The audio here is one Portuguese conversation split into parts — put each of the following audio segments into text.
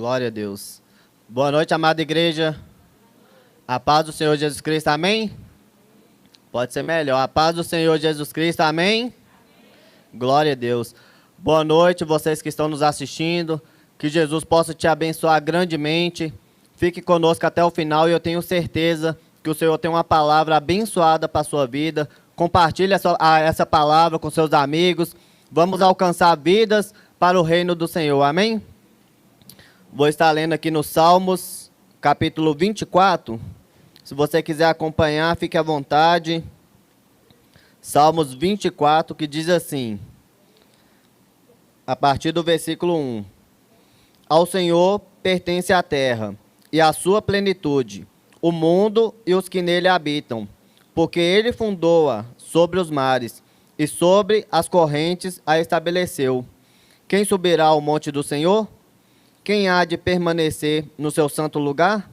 Glória a Deus. Boa noite, amada igreja. A paz do Senhor Jesus Cristo, amém? Pode ser melhor. A paz do Senhor Jesus Cristo, amém? Glória a Deus. Boa noite, vocês que estão nos assistindo. Que Jesus possa te abençoar grandemente. Fique conosco até o final e eu tenho certeza que o Senhor tem uma palavra abençoada para a sua vida. Compartilhe essa palavra com seus amigos. Vamos alcançar vidas para o reino do Senhor, amém? Vou estar lendo aqui no Salmos, capítulo 24. Se você quiser acompanhar, fique à vontade. Salmos 24, que diz assim, a partir do versículo 1. Ao Senhor pertence a terra e a sua plenitude, o mundo e os que nele habitam, porque ele fundou-a sobre os mares e sobre as correntes a estabeleceu. Quem subirá ao monte do Senhor? Quem há de permanecer no seu santo lugar?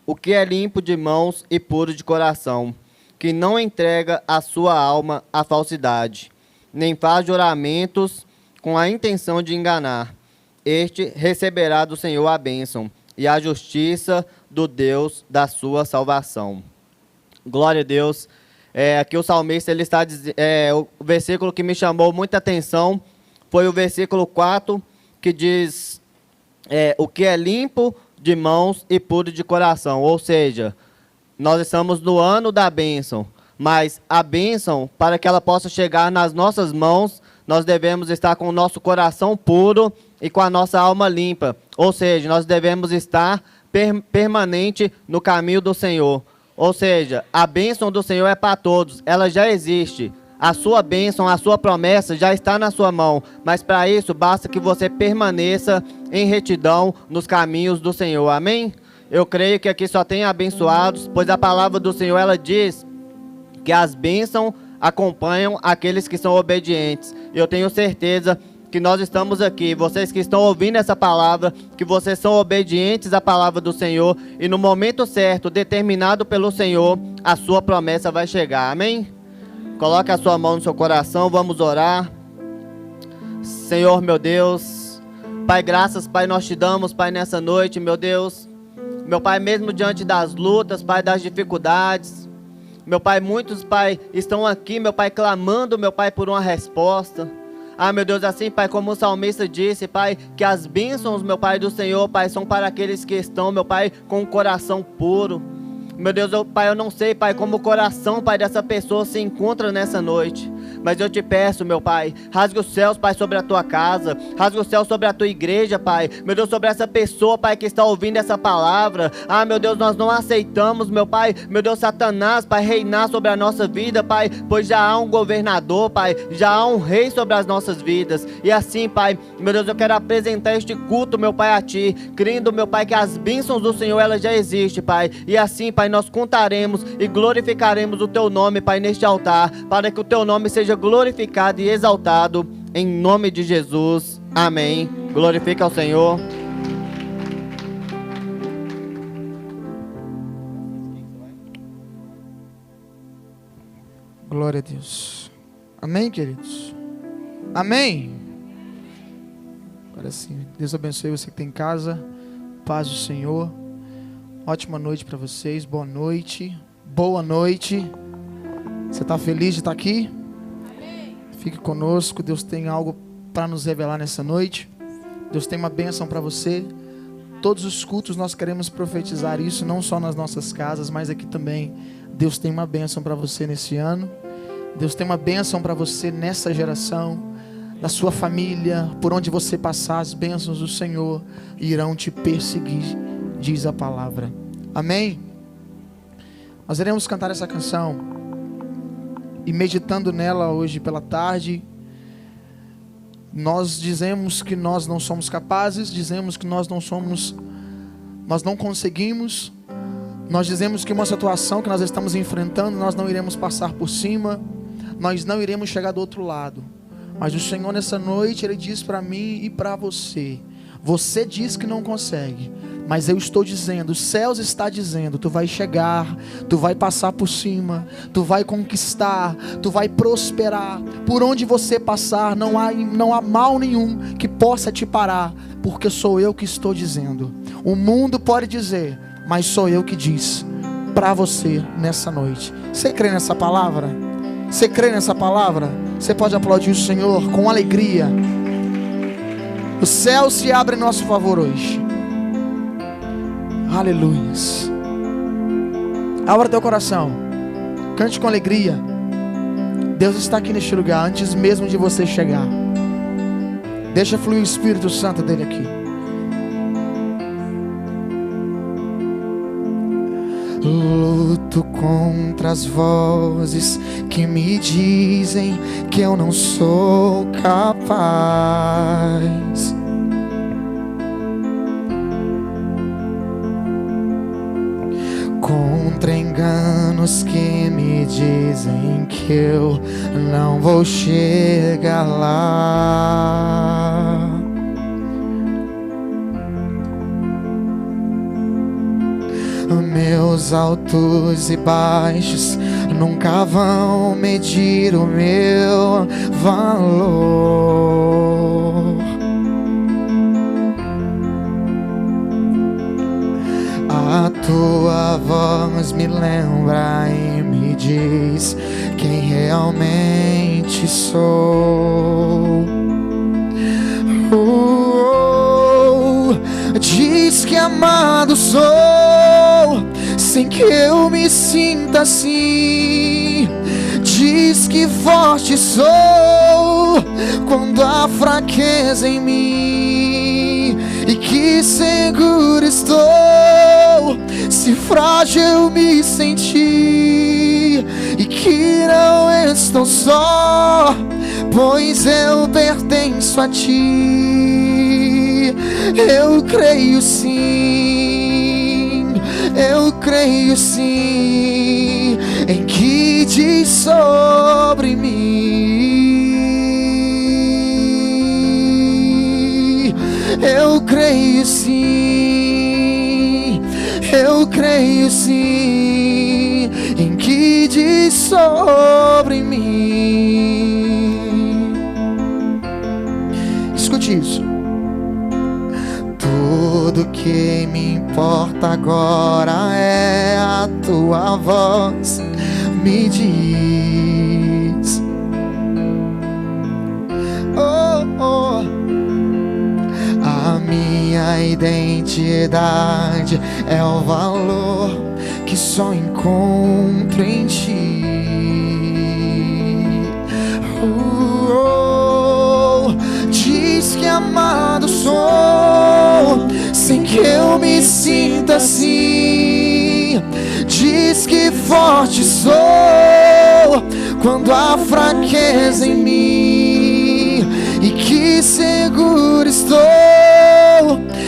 O que é limpo de mãos e puro de coração, que não entrega a sua alma à falsidade, nem faz juramentos com a intenção de enganar. Este receberá do Senhor a bênção e a justiça do Deus da sua salvação. Glória a Deus. Aqui o salmista ele está dizendo, o versículo que me chamou muita atenção foi o versículo 4, que diz, o que é limpo de mãos e puro de coração. Ou seja, nós estamos no ano da bênção, mas a bênção, para que ela possa chegar nas nossas mãos, nós devemos estar com o nosso coração puro e com a nossa alma limpa. Ou seja, nós devemos estar permanente no caminho do Senhor. Ou seja, a bênção do Senhor é para todos, ela já existe. A sua bênção, a sua promessa já está na sua mão, mas para isso basta que você permaneça em retidão nos caminhos do Senhor, amém? Eu creio que aqui só tem abençoados, pois a palavra do Senhor, ela diz que as bênçãos acompanham aqueles que são obedientes. Eu tenho certeza que nós estamos aqui, vocês que estão ouvindo essa palavra, que vocês são obedientes à palavra do Senhor, e no momento certo, determinado pelo Senhor, a sua promessa vai chegar, amém? Coloque a sua mão no seu coração, vamos orar. Senhor, meu Deus, Pai, graças, Pai, nós te damos, Pai, nessa noite, meu Deus. Meu Pai, mesmo diante das lutas, Pai, das dificuldades, meu Pai, muitos, Pai, estão aqui, meu Pai, clamando, meu Pai, por uma resposta. Ah, meu Deus, assim, Pai, como o salmista disse, Pai, que as bênçãos, meu Pai, do Senhor, Pai, são para aqueles que estão, meu Pai, com o coração puro. Meu Deus, Pai, eu não sei, Pai, como o coração, Pai, dessa pessoa se encontra nessa noite. Mas eu te peço, meu Pai, rasgue os céus, Pai, sobre a tua casa. Rasgue os céus sobre a tua igreja, Pai. Meu Deus, sobre essa pessoa, Pai, que está ouvindo essa palavra. Ah, meu Deus, nós não aceitamos, meu Pai, meu Deus, Satanás, Pai, reinar sobre a nossa vida, Pai. Pois já há um governador, Pai, já há um rei sobre as nossas vidas. E assim, Pai, meu Deus, eu quero apresentar este culto, meu Pai, a Ti. Crendo, meu Pai, que as bênçãos do Senhor, elas já existem, Pai. E assim, Pai, nós contaremos e glorificaremos o Teu nome, Pai, neste altar, para que o Teu nome seja glorificado e exaltado, em nome de Jesus, amém. Glorifica ao Senhor. Glória a Deus, amém, queridos, amém. Agora sim, Deus abençoe você que está em casa, paz do Senhor. Ótima noite para vocês, boa noite. Você está feliz de estar aqui? Amém. Fique conosco, Deus tem algo para nos revelar nessa noite. Deus tem uma bênção para você. Todos os cultos nós queremos profetizar isso, não só nas nossas casas, mas aqui também. Deus tem uma bênção para você nesse ano. Deus tem uma bênção para você nessa geração, na sua família, por onde você passar, as bênçãos do Senhor irão te perseguir, diz a palavra. Amém? Nós iremos cantar essa canção e meditando nela hoje pela tarde. Nós dizemos que nós não somos capazes, dizemos que nós não conseguimos. Nós dizemos que uma situação que nós estamos enfrentando, nós não iremos passar por cima, nós não iremos chegar do outro lado. Mas o Senhor nessa noite, Ele diz para mim e para você: você diz que não consegue, Mas eu estou dizendo, os céus está dizendo, tu vai chegar, tu vai passar por cima, tu vai conquistar, tu vai prosperar. Por onde você passar, não há mal nenhum que possa te parar, porque sou eu que estou dizendo. O mundo pode dizer, mas sou eu que diz para você nessa noite. Você crê nessa palavra? Você crê nessa palavra? Você pode aplaudir o Senhor com alegria. O céu se abre em nosso favor hoje. Aleluias. Abra teu coração, cante com alegria. Deus está aqui neste lugar antes mesmo de você chegar. Deixa fluir o Espírito Santo dele aqui. Luto contra as vozes que me dizem que eu não sou capaz. Contra enganos que me dizem que eu não vou chegar lá. Meus altos e baixos nunca vão medir o meu valor. A tua voz me lembra e me diz quem realmente sou. Diz que amado sou, sem que eu me sinta assim. Diz que forte sou, quando há fraqueza em mim. E que seguro estou, se frágil eu me senti. E que não estou só, pois eu pertenço a ti. Eu creio sim, eu creio sim, em que diz sobre mim. Eu creio sim, eu creio sim, em que diz sobre mim. Escute isso. Tudo que me importa agora é a tua voz me diz. Oh, oh. A minha identidade é o valor que só encontro em ti. Diz que amado sou, sem que eu me sinta assim. Diz que forte sou, quando há fraqueza em mim. E que seguro estou,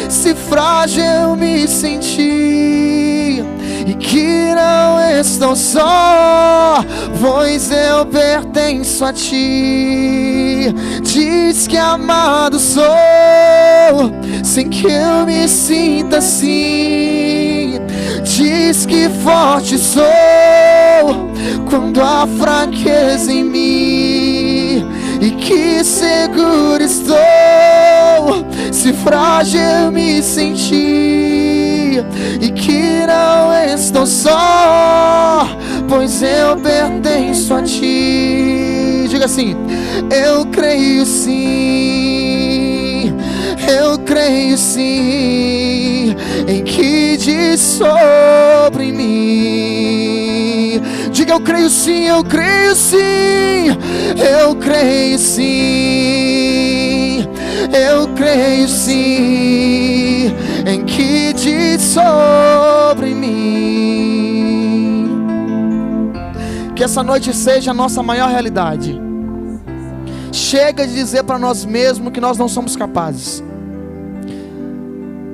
se frágil eu me senti. E que não estou só, pois eu pertenço a ti. Diz que amado sou, sem que eu me sinta assim. Diz que forte sou, quando há fraqueza em mim. E que seguro estou, se frágil eu me senti. E que não estou só, pois eu pertenço a ti. Diga assim: eu creio sim, eu creio sim, em que diz sobre mim. Diga: eu creio sim, eu creio sim, eu creio sim, eu creio sim, em que diz sobre mim. Que essa noite seja a nossa maior realidade. Chega de dizer para nós mesmos que nós não somos capazes.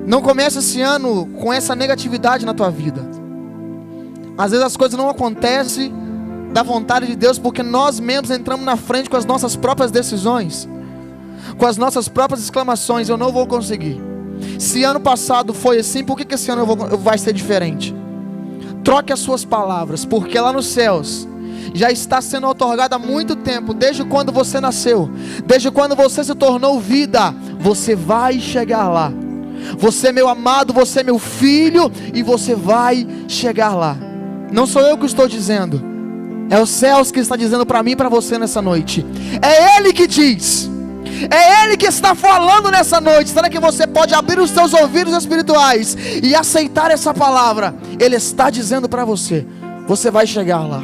Não comece esse ano com essa negatividade na tua vida. Às vezes as coisas não acontecem da vontade de Deus porque nós mesmos entramos na frente com as nossas próprias decisões, com as nossas próprias exclamações: eu não vou conseguir, Se ano passado foi assim, por que esse ano vai ser diferente? Troque as suas palavras, porque lá nos céus já está sendo otorgado há muito tempo, desde quando você nasceu, desde quando você se tornou vida. Você vai chegar lá. Você, meu amado, você é meu filho, e você vai chegar lá. Não sou eu que estou dizendo, é os céus que está dizendo para mim e para você nessa noite. É Ele que diz, é Ele que está falando nessa noite. Será que você pode abrir os seus ouvidos espirituais e aceitar essa palavra? Ele está dizendo para você, você vai chegar lá.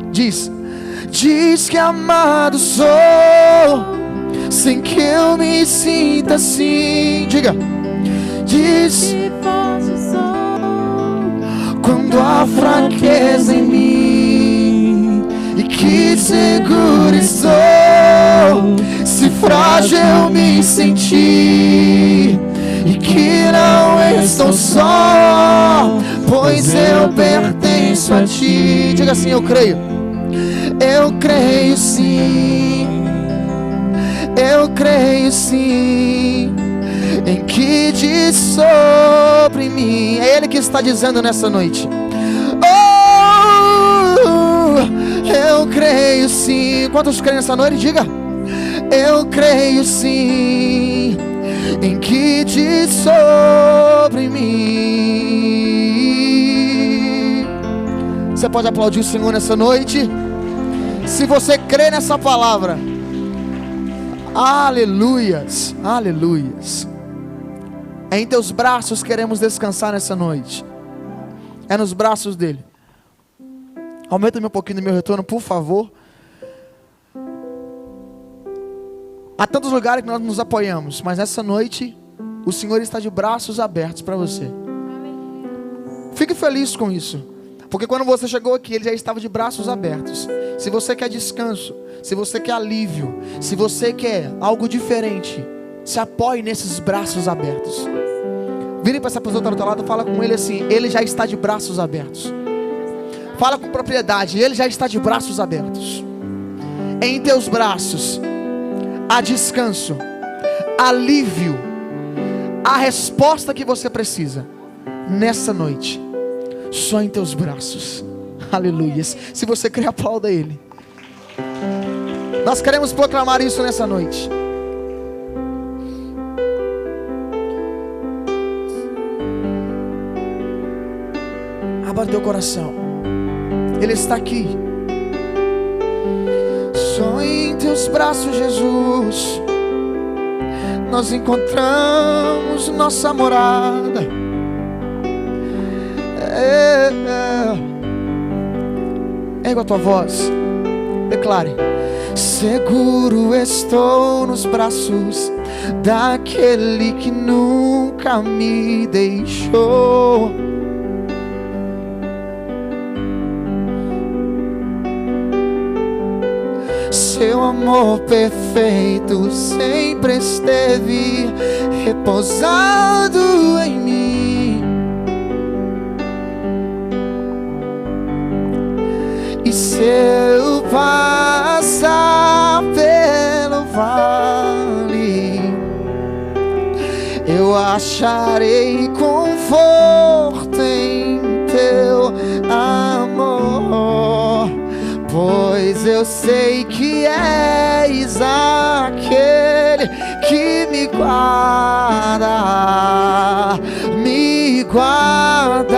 Diz que amado sou, sem que eu me sinta assim. Diga. Diz que forte sou quando há fraqueza em mim, e que seguro estou se frágil eu me sentir, e que não estou só, pois eu pertenço a ti. Diga assim: eu creio. Eu creio sim, eu creio sim, em que diz sobre mim. É Ele que está dizendo nessa noite. Oh, eu creio sim. Quantos creem nessa noite? Diga. Eu creio sim, em que diz sobre mim. Você pode aplaudir o Senhor nessa noite? Se você crê nessa palavra, aleluias, aleluias. É em teus braços queremos descansar nessa noite. É nos braços dele. Aumenta um pouquinho do meu retorno, por favor. Há tantos lugares que nós nos apoiamos, mas nessa noite o Senhor está de braços abertos para você. Fique feliz com isso. Porque quando você chegou aqui, Ele já estava de braços abertos. Se você quer descanso, se você quer alívio, se você quer algo diferente, se apoie nesses braços abertos. Vire para essa pessoa que está do teu lado e fala com ele assim: Ele já está de braços abertos. Fala com propriedade: Ele já está de braços abertos. Em teus braços há descanso, alívio, a resposta que você precisa nessa noite. Só em teus braços. Aleluias. Se você crê, aplauda Ele. Nós queremos proclamar isso nessa noite. Abra teu coração. Ele está aqui. Só em teus braços, Jesus, nós encontramos nossa morada. Erga a tua voz, declare: seguro estou nos braços daquele que nunca me deixou. Seu amor perfeito sempre esteve repousado em mim. E se eu passar pelo vale, eu acharei conforto em teu amor, pois eu sei que és aquele que me guarda, me guarda.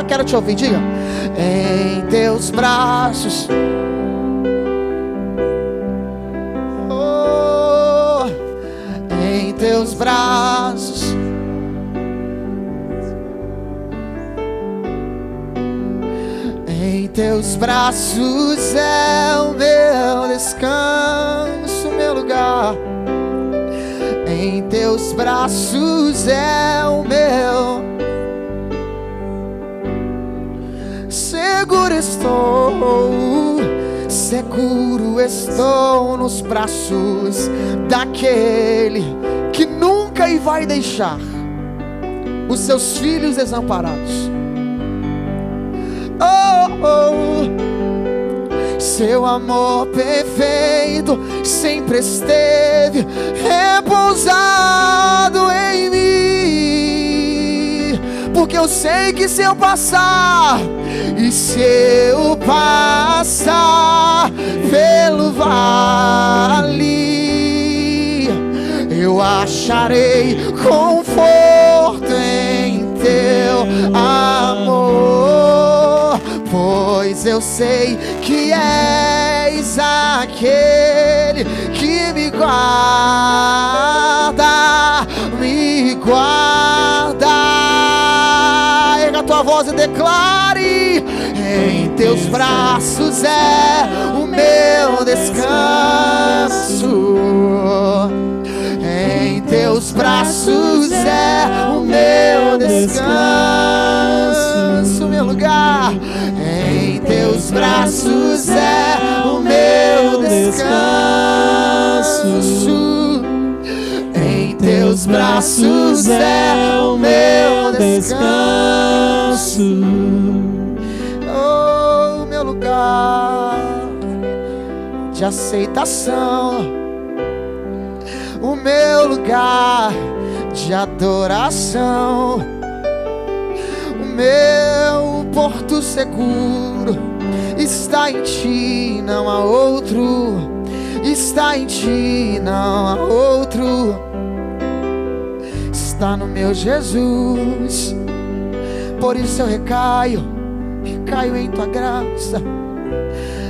Quero te ouvir, diga: em teus braços, oh, em teus braços, em teus braços é o meu descanso, meu lugar. Em teus braços é o meu. Seguro estou nos braços daquele que nunca vai deixar os seus filhos desamparados. Oh, oh. seu amor perfeito sempre esteve repousado em mim. Porque eu sei que se eu passar, e se eu passar pelo vale, eu acharei conforto em teu amor, pois eu sei que és aquele que me guarda, me guarda. Erga a tua voz e declare: em teus braços é o meu descanso. Em teus braços é o meu descanso, meu lugar. Em teus braços é o meu descanso. Em teus braços é o meu descanso. Oh, meu lugar de aceitação, o meu lugar de adoração, o meu porto seguro está em ti, não há outro. Está em ti, não há outro. Está no meu Jesus. Por isso eu recaio em tua graça,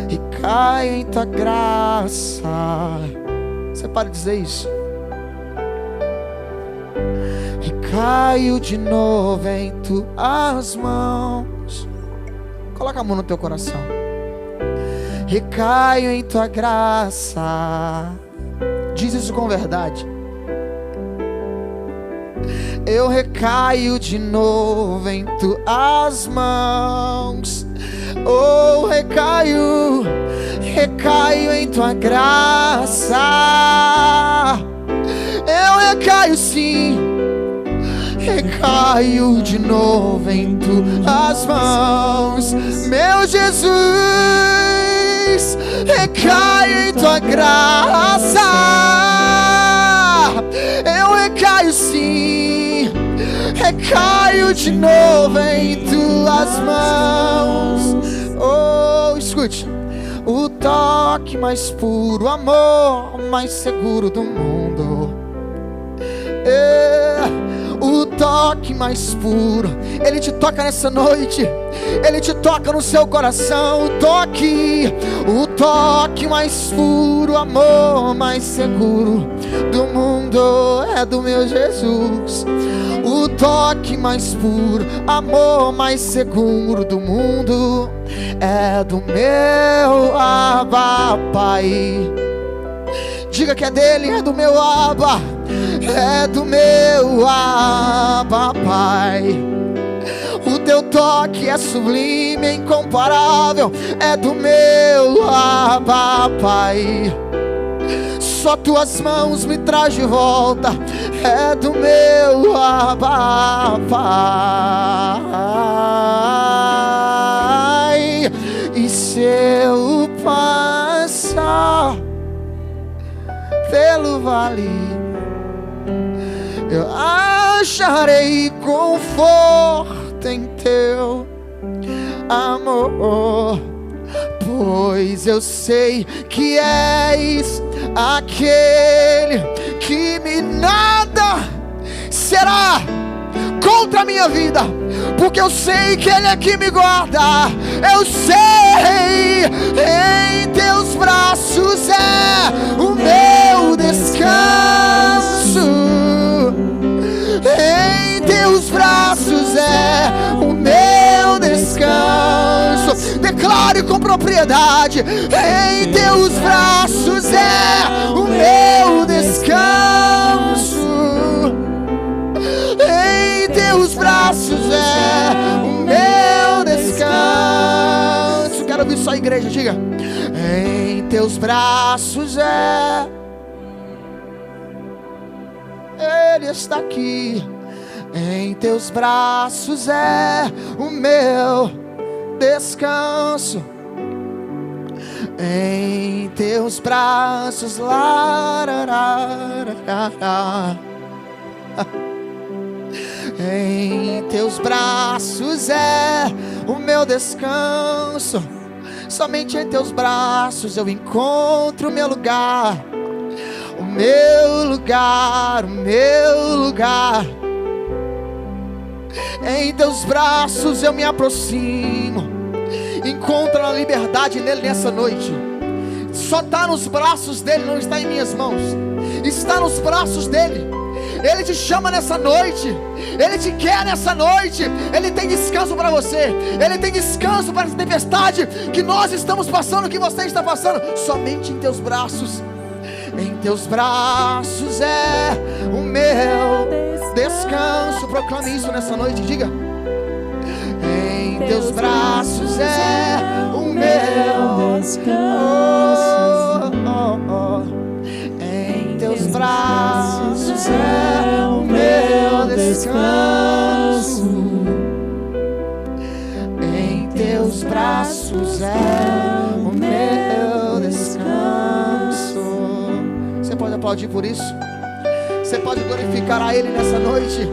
recaio em tua graça. Você pode dizer isso? Recaio de novo em tuas mãos. Coloca a mão no teu coração. Recaio em tua graça. Diz isso com verdade. Eu recaio de novo em tuas mãos. Oh, recaio em tua graça. Eu recaio sim, recaio de novo em tuas mãos, meu Jesus. Recaio em tua graça. Eu recaio sim, recaio de novo em tuas mãos. Oh, escute. O toque mais puro, o amor mais seguro do mundo. O toque mais puro, Ele te toca nessa noite, Ele te toca no seu coração. O toque mais puro, o amor mais seguro do mundo é do meu Jesus. O toque mais puro, amor mais seguro do mundo é do meu Abba Pai. Diga que é dele, é do meu Abba, é do meu Abba Pai. O teu toque é sublime, é incomparável, é do meu Abba Pai. Só tuas mãos me traz de volta, é do meu Abba Pai. E se eu passar pelo vale, eu acharei conforto em teu amor, pois eu sei que és aquele que me nada será contra a minha vida, porque eu sei que Ele é que me guarda. Eu sei, em teus braços é o meu descanso. Em teus braços é o meu descanso. Declare com propriedade: em teus braços é o meu descanso. Em teus braços é o meu descanso. Quero ouvir só a igreja, diga: em teus braços é. Ele está aqui. Em teus braços é o meu descanso. Em teus braços, em teus braços é o meu descanso. Somente em teus braços eu encontro o meu lugar. O meu lugar, o meu lugar. Em teus braços eu me aproximo. Encontra a liberdade nele nessa noite. Só está nos braços dele, não está em minhas mãos. Está nos braços dele. Ele te chama nessa noite. Ele te quer nessa noite. Ele tem descanso para você. Ele tem descanso para essa tempestade que nós estamos passando, que você está passando. Somente em teus braços. Em teus braços é o meu descanso. Proclame isso nessa noite, diga. Em teus braços é o meu descanso. Em teus braços é o meu descanso. Em teus braços é o meu descanso. Você pode aplaudir por isso? Você pode glorificar a Ele nessa noite?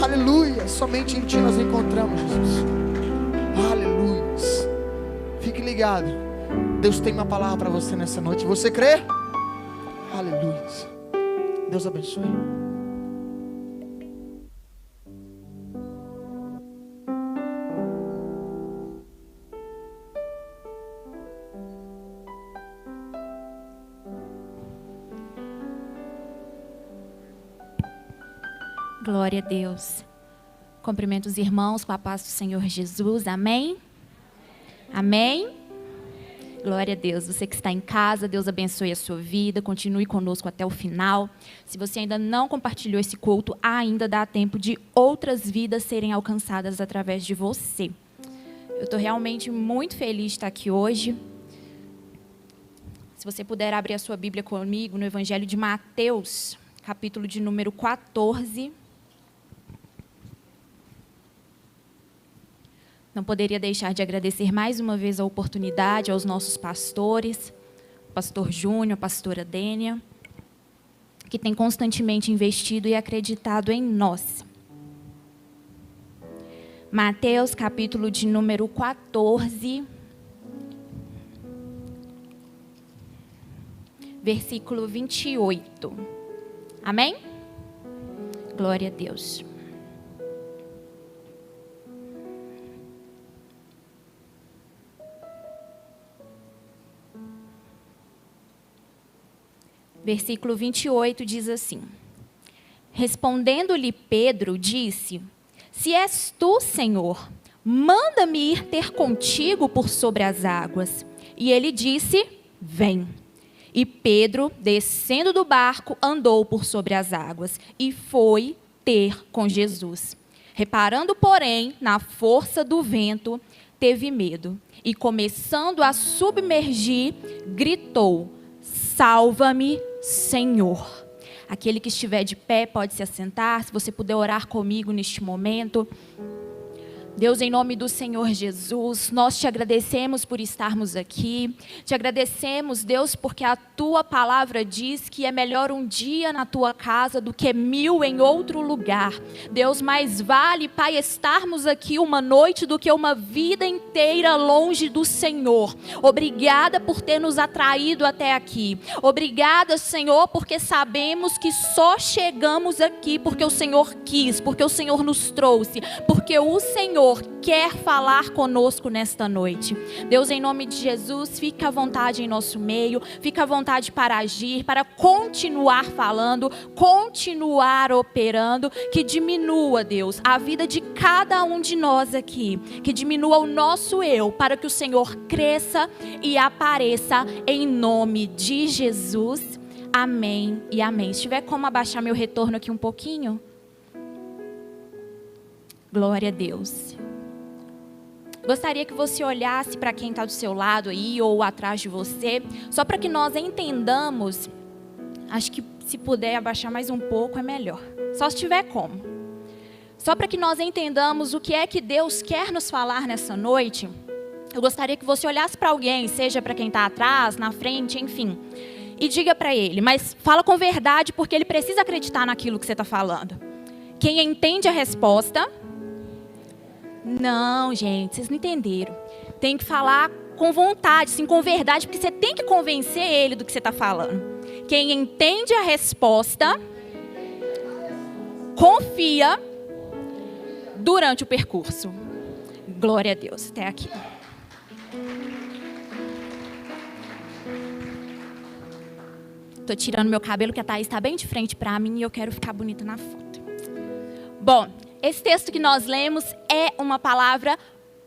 Aleluia, somente em Ti nós encontramos, Jesus. Aleluia. Fique ligado, Deus tem uma palavra para você nessa noite. Você crê? Aleluia. Deus abençoe. Glória a Deus. Cumprimento os irmãos com a paz do Senhor Jesus. Amém? Amém? Glória a Deus. Você que está em casa, Deus abençoe a sua vida. Continue conosco até o final. Se você ainda não compartilhou esse culto, ainda dá tempo de outras vidas serem alcançadas através de você. Eu estou realmente muito feliz de estar aqui hoje. Se você puder abrir a sua Bíblia comigo no Evangelho de Mateus, capítulo de número 14. Não poderia deixar de agradecer mais uma vez a oportunidade aos nossos pastores, o pastor Júnior, a pastora Dênia, que tem constantemente investido e acreditado em nós. Mateus, capítulo de número 14, versículo 28. Amém? Glória a Deus. Versículo 28 diz assim: Respondendo-lhe Pedro, disse: Se és tu, Senhor, manda-me ir ter contigo por sobre as águas. E ele disse: Vem. E Pedro, descendo do barco, andou por sobre as águas e foi ter com Jesus. Reparando, porém, na força do vento, teve medo. E começando a submergir, gritou: Salva-me, Senhor. Aquele que estiver de pé pode se assentar. Se você puder orar comigo neste momento. Deus, em nome do Senhor Jesus, nós te agradecemos por estarmos aqui. Te agradecemos, Deus, porque a tua palavra diz que é melhor um dia na tua casa do que 1000 em outro lugar. Deus, mais vale, Pai, estarmos aqui uma noite do que uma vida inteira longe do Senhor. Obrigada por ter nos atraído até aqui. Obrigada, Senhor, porque sabemos que só chegamos aqui porque o Senhor quis, porque o Senhor nos trouxe, porque o Senhor quer falar conosco nesta noite. Deus, em nome de Jesus, fica à vontade em nosso meio, fica à vontade para agir, para continuar falando, continuar operando, que diminua, Deus, a vida de cada um de nós aqui, que diminua o nosso eu, para que o Senhor cresça e apareça em nome de Jesus. Amém e amém. Se tiver como abaixar meu retorno aqui um pouquinho. Glória a Deus. Gostaria que você olhasse para quem está do seu lado aí ou atrás de você, só para que nós entendamos. Acho que se puder abaixar mais um pouco é melhor, só se tiver como. Só para que nós entendamos o que é que Deus quer nos falar nessa noite. eu gostaria que você olhasse para alguém, seja para quem está atrás, na frente, enfim, e diga para ele, mas fala com verdade, porque ele precisa acreditar naquilo que você está falando. Quem entende a resposta... Não, gente, vocês não entenderam. Tem que falar com vontade, sim, com verdade, porque você tem que convencer ele do que você está falando. Quem entende a resposta, confia durante o percurso. Glória a Deus, até aqui. Tô tirando meu cabelo, que a Thaís está bem de frente para mim e eu quero ficar bonita na foto. Bom, esse texto que nós lemos é uma palavra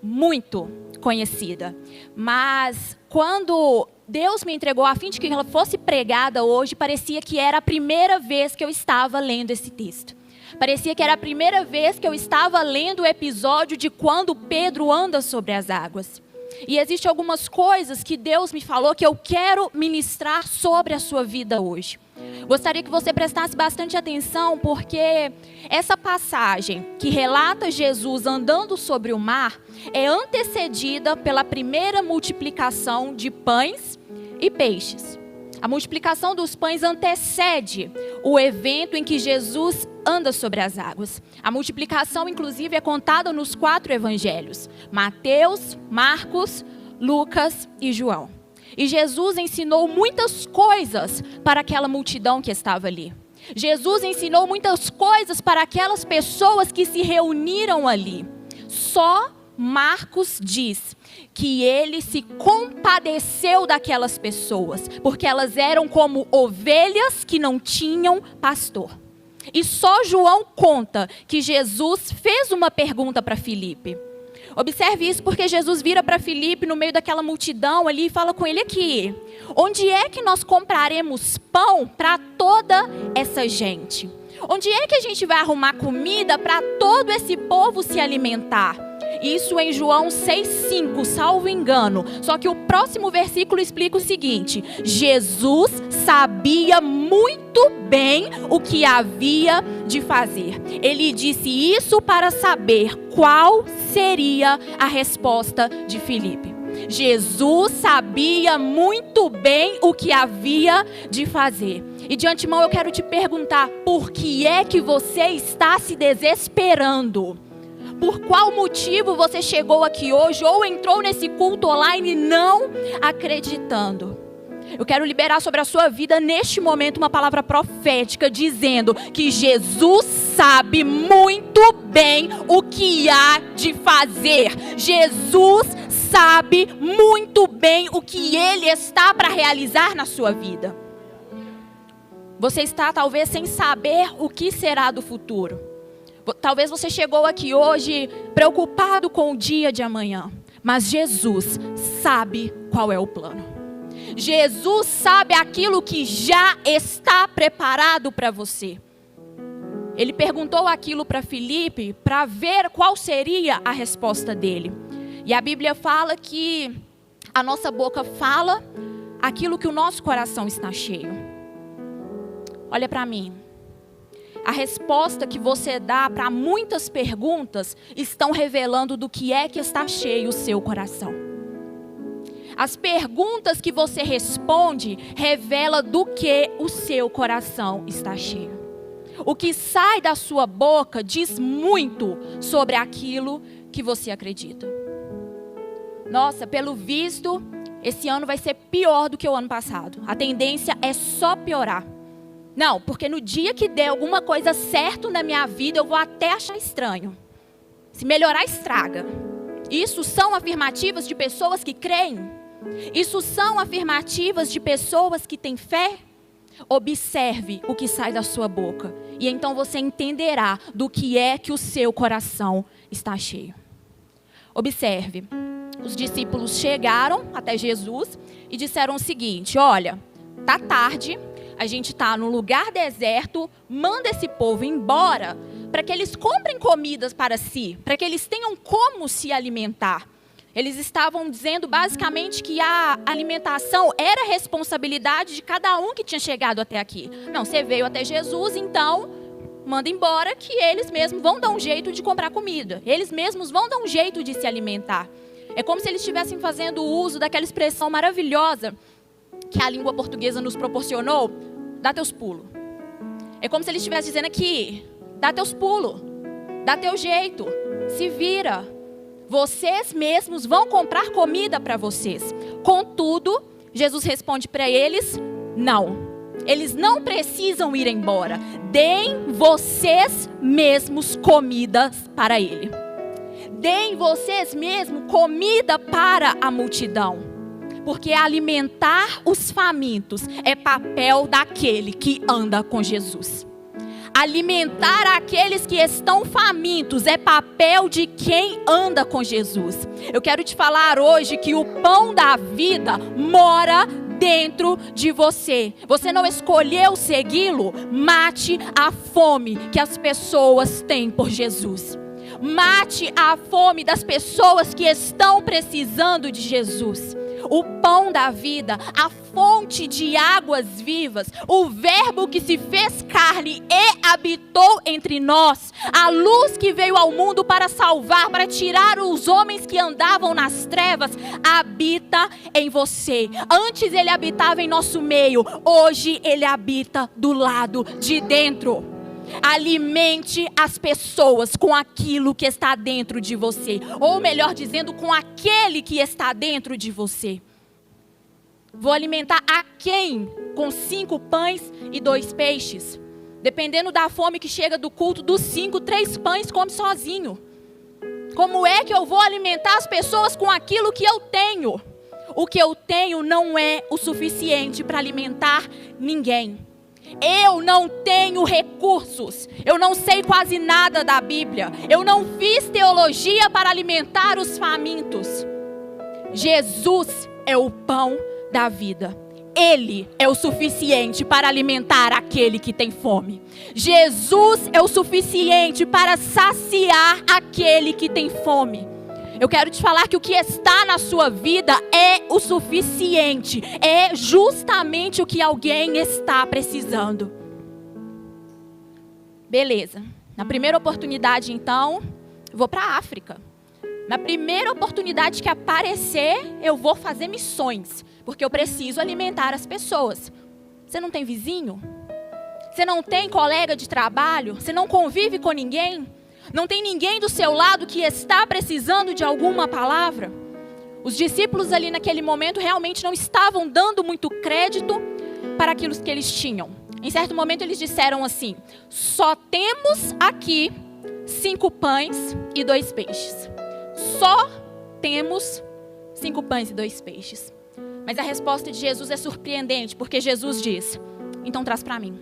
muito conhecida. Mas quando Deus me entregou a fim de que ela fosse pregada hoje, parecia que era a primeira vez que eu estava lendo esse texto. Parecia que era a primeira vez que eu estava lendo o episódio de quando Pedro anda sobre as águas. E existem algumas coisas que Deus me falou que eu quero ministrar sobre a sua vida hoje. Gostaria que você prestasse bastante atenção, porque essa passagem que relata Jesus andando sobre o mar é antecedida pela primeira multiplicação de pães e peixes. A multiplicação dos pães antecede o evento em que Jesus anda sobre as águas. A multiplicação, inclusive, é contada nos 4 evangelhos: Mateus, Marcos, Lucas e João. E Jesus ensinou muitas coisas para aquela multidão que estava ali. Jesus ensinou muitas coisas para aquelas pessoas que se reuniram ali. Só Marcos diz que ele se compadeceu daquelas pessoas, porque elas eram como ovelhas que não tinham pastor. E só João conta que Jesus fez uma pergunta para Filipe. Observe isso, porque Jesus vira para Filipe no meio daquela multidão ali e fala com ele aqui: onde é que nós compraremos pão para toda essa gente? Onde é que a gente vai arrumar comida para todo esse povo se alimentar? Isso em João 6,5, salvo engano. Só que o próximo versículo explica o seguinte: Jesus sabia muito bem o que havia de fazer. Ele disse isso para saber qual seria a resposta de Filipe. Jesus sabia muito bem o que havia de fazer. E de antemão eu quero te perguntar: por que é que você está se desesperando? Por qual motivo você chegou aqui hoje ou entrou nesse culto online não acreditando? Eu quero liberar sobre a sua vida neste momento uma palavra profética dizendo que Jesus sabe muito bem o que há de fazer. Jesus sabe muito bem o que Ele está para realizar na sua vida. Você está talvez sem saber o que será do futuro. Talvez você chegou aqui hoje preocupado com o dia de amanhã. Mas Jesus sabe qual é o plano. Jesus sabe aquilo que já está preparado para você. Ele perguntou aquilo para Filipe para ver qual seria a resposta dele. E a Bíblia fala que a nossa boca fala aquilo que o nosso coração está cheio. Olha para mim. A resposta que você dá para muitas perguntas estão revelando do que é que está cheio o seu coração. As perguntas que você responde revelam do que o seu coração está cheio. O que sai da sua boca diz muito sobre aquilo que você acredita. Nossa, pelo visto, esse ano vai ser pior do que o ano passado. A tendência é só piorar. Não, porque no dia que der alguma coisa certa na minha vida, eu vou até achar estranho. Se melhorar, estraga. Isso são afirmativas de pessoas que creem? Isso são afirmativas de pessoas que têm fé? Observe o que sai da sua boca. E então você entenderá do que é que o seu coração está cheio. Observe. Os discípulos chegaram até Jesus e disseram o seguinte: olha, tá tarde. A gente está num lugar deserto, manda esse povo embora para que eles comprem comidas para si, para que eles tenham como se alimentar. Eles estavam dizendo basicamente que a alimentação era responsabilidade de cada um que tinha chegado até aqui. Não, você veio até Jesus, então manda embora que eles mesmos vão dar um jeito de comprar comida. Eles mesmos vão dar um jeito de se alimentar. É como se eles estivessem fazendo uso daquela expressão maravilhosa que a língua portuguesa nos proporcionou: dá teus pulos. É como se eles estivessem dizendo aqui: dá teus pulos, dá teu jeito, se vira. Vocês mesmos vão comprar comida para vocês. Contudo, Jesus responde para eles: não. Eles não precisam ir embora. Deem vocês mesmos comida para ele. Deem vocês mesmos comida para a multidão. Porque alimentar os famintos é papel daquele que anda com Jesus. Alimentar aqueles que estão famintos é papel de quem anda com Jesus. Eu quero te falar hoje que o pão da vida mora dentro de você. Você não escolheu segui-lo? Mate a fome que as pessoas têm por Jesus. Mate a fome das pessoas que estão precisando de Jesus. O pão da vida, a fonte de águas vivas, o verbo que se fez carne e habitou entre nós, a luz que veio ao mundo para salvar, para tirar os homens que andavam nas trevas, habita em você. Antes ele habitava em nosso meio, hoje ele habita do lado de dentro. Alimente as pessoas com aquilo que está dentro de você. Ou melhor dizendo, com aquele que está dentro de você. Vou alimentar a quem? Com 5 pães e 2 peixes. Dependendo da fome que chega do culto, dos 5, 3 pães come sozinho. Como é que eu vou alimentar as pessoas com aquilo que eu tenho? O que eu tenho não é o suficiente para alimentar ninguém. Eu não tenho recursos, eu não sei quase nada da Bíblia, eu não fiz teologia para alimentar os famintos. Jesus é o pão da vida. Ele é o suficiente para alimentar aquele que tem fome. Jesus é o suficiente para saciar aquele que tem fome. Eu quero te falar que o que está na sua vida é o suficiente. É justamente o que alguém está precisando. Beleza. Na primeira oportunidade, então, eu vou para a África. Na primeira oportunidade que aparecer, eu vou fazer missões. Porque eu preciso alimentar as pessoas. Você não tem vizinho? Você não tem colega de trabalho? Você não convive com ninguém? Não tem ninguém do seu lado que está precisando de alguma palavra? Os discípulos ali naquele momento realmente não estavam dando muito crédito para aquilo que eles tinham. Em certo momento eles disseram assim: só temos aqui 5 pães e 2 peixes. Só temos 5 pães e 2 peixes. Mas a resposta de Jesus é surpreendente, porque Jesus diz: então traz para mim.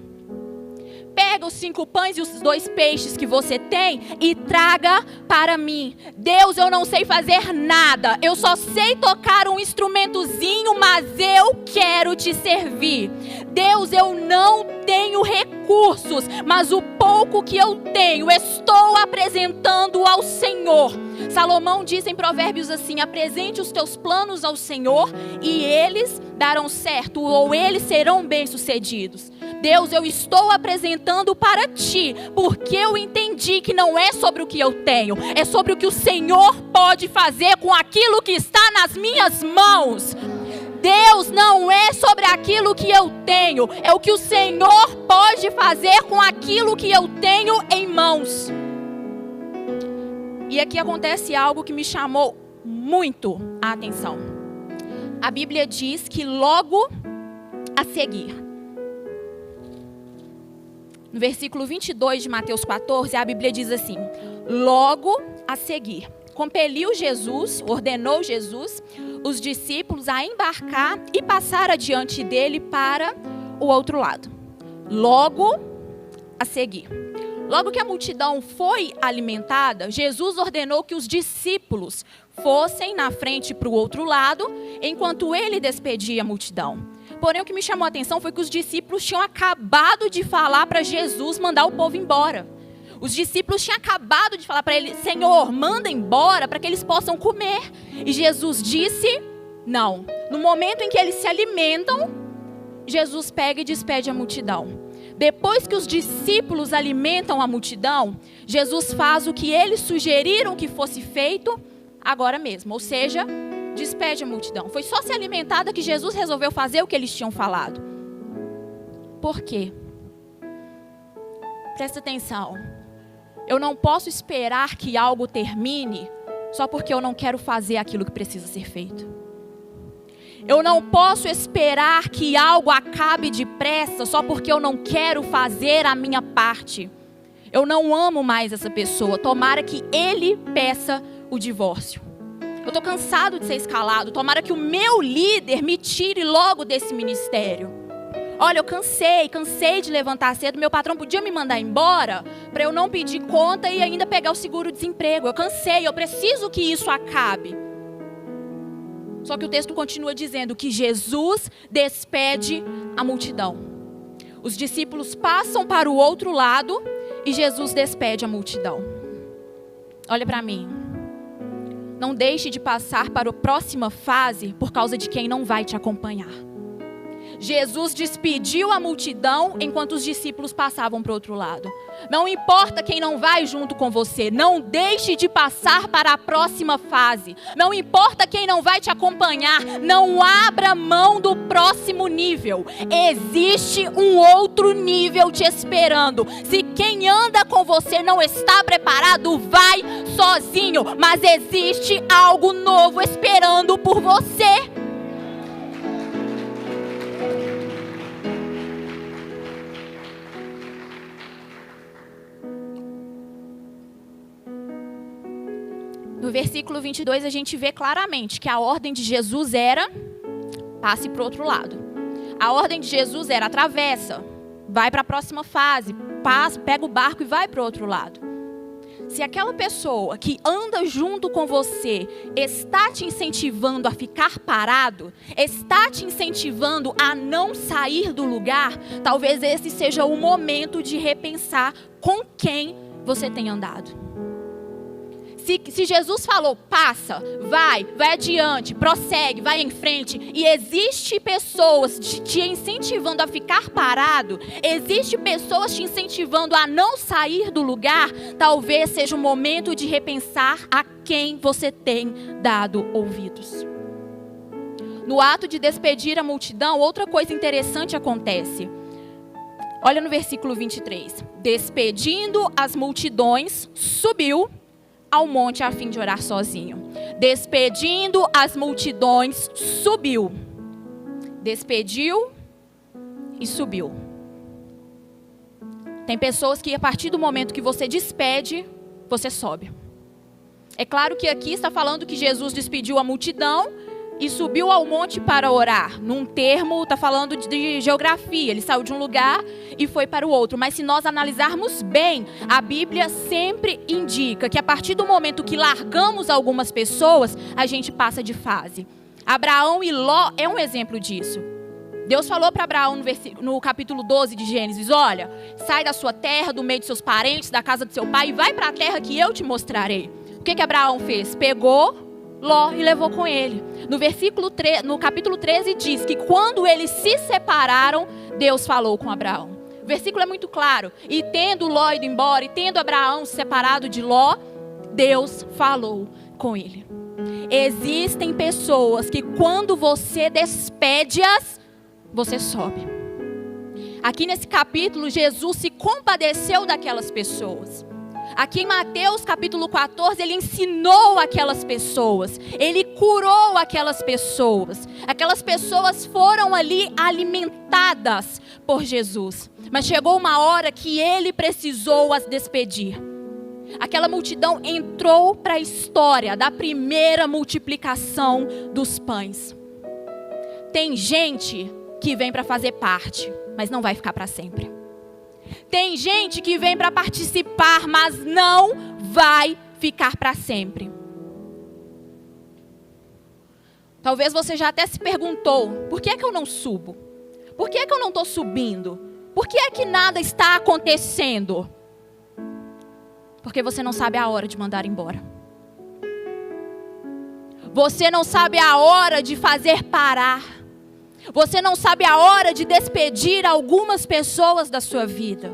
Pega os 5 pães e os 2 peixes que você tem e traga para mim. Deus, eu não sei fazer nada. Eu só sei tocar um instrumentozinho, mas eu quero te servir. Deus, eu não tenho recursos, mas o pouco que eu tenho, estou apresentando ao Senhor. Salomão diz em Provérbios assim: apresente os teus planos ao Senhor e eles darão certo, ou eles serão bem-sucedidos. Deus, eu estou apresentando para ti, porque eu entendi que não é sobre o que eu tenho, é sobre o que o Senhor pode fazer com aquilo que está nas minhas mãos. Deus, não é sobre aquilo que eu tenho, é o que o Senhor pode fazer com aquilo que eu tenho em mãos. E aqui acontece algo que me chamou muito a atenção. A Bíblia diz que logo a seguir, no versículo 22 de Mateus 14, a Bíblia diz assim: logo a seguir, compeliu Jesus, ordenou Jesus, os discípulos a embarcar e passar adiante dele para o outro lado. Logo a seguir. Logo que a multidão foi alimentada, Jesus ordenou que os discípulos fossem na frente para o outro lado, enquanto ele despedia a multidão. Porém, o que me chamou a atenção foi que os discípulos tinham acabado de falar para Jesus mandar o povo embora. Os discípulos tinham acabado de falar para ele: Senhor, manda embora para que eles possam comer. E Jesus disse: não. No momento em que eles se alimentam, Jesus pega e despede a multidão. Depois que os discípulos alimentam a multidão, Jesus faz o que eles sugeriram que fosse feito, agora mesmo. Ou seja, despede a multidão. Foi só se alimentada que Jesus resolveu fazer o que eles tinham falado. Por quê? Presta atenção. Eu não posso esperar que algo termine só porque eu não quero fazer aquilo que precisa ser feito. Eu não posso esperar que algo acabe depressa só porque eu não quero fazer a minha parte. Eu não amo mais essa pessoa. Tomara que ele peça o divórcio. Eu estou cansado de ser escalado. Tomara que o meu líder me tire logo desse ministério. Olha, eu cansei de levantar cedo. Meu patrão podia me mandar embora para eu não pedir conta e ainda pegar o seguro-desemprego. Eu cansei, eu preciso que isso acabe. Só que o texto continua dizendo que Jesus despede a multidão. Os discípulos passam para o outro lado e Jesus despede a multidão. Olha para mim. Não deixe de passar para a próxima fase por causa de quem não vai te acompanhar. Jesus despediu a multidão enquanto os discípulos passavam para o outro lado. Não importa quem não vai junto com você, não deixe de passar para a próxima fase. Não importa quem não vai te acompanhar, não abra mão do próximo nível. Existe um outro nível te esperando. Se quem anda com você não está preparado, vai sozinho. Mas existe algo novo esperando por você. No versículo 22 a gente vê claramente que a ordem de Jesus era passe para o outro lado. A ordem de Jesus era atravessa, vai para a próxima fase, passa, pega o barco e vai para o outro lado. Se aquela pessoa que anda junto com você está te incentivando a ficar parado, está te incentivando a não sair do lugar, talvez esse seja o momento de repensar com quem você tem andado. Se Jesus falou, passa, vai adiante, prossegue, vai em frente, e existe pessoas te incentivando a ficar parado, existe pessoas te incentivando a não sair do lugar, talvez seja o momento de repensar a quem você tem dado ouvidos. No ato de despedir a multidão, outra coisa interessante acontece. Olha no versículo 23. Despedindo as multidões, subiu ao monte a fim de orar sozinho. Despedindo as multidões, subiu. Despediu e subiu. Tem pessoas que a partir do momento que você despede, você sobe. É claro que aqui está falando que Jesus despediu a multidão e subiu ao monte para orar. Num termo, está falando de geografia. Ele saiu de um lugar e foi para o outro. Mas se nós analisarmos bem, a Bíblia sempre indica que a partir do momento que largamos algumas pessoas, a gente passa de fase. Abraão e Ló é um exemplo disso. Deus falou para Abraão no capítulo 12 de Gênesis, olha, sai da sua terra, do meio de seus parentes, da casa de seu pai, e vai para a terra que eu te mostrarei. O que Abraão fez? Pegou Ló e levou com ele. No capítulo 13 diz que quando eles se separaram, Deus falou com Abraão. O versículo é muito claro. E tendo Ló ido embora, e tendo Abraão se separado de Ló, Deus falou com ele. Existem pessoas que quando você despede-as, você sobe. Aqui nesse capítulo, Jesus se compadeceu daquelas pessoas. Aqui em Mateus capítulo 14, ele ensinou aquelas pessoas, ele curou aquelas pessoas. Aquelas pessoas foram ali alimentadas por Jesus. Mas chegou uma hora que ele precisou as despedir. Aquela multidão entrou para a história da primeira multiplicação dos pães. Tem gente que vem para fazer parte, mas não vai ficar para sempre. Tem gente que vem para participar, mas não vai ficar para sempre. Talvez você já até se perguntou, por que é que eu não subo? Por que é que eu não estou subindo? Por que é que nada está acontecendo? Porque você não sabe a hora de mandar embora. Você não sabe a hora de fazer parar. Você não sabe a hora de despedir algumas pessoas da sua vida.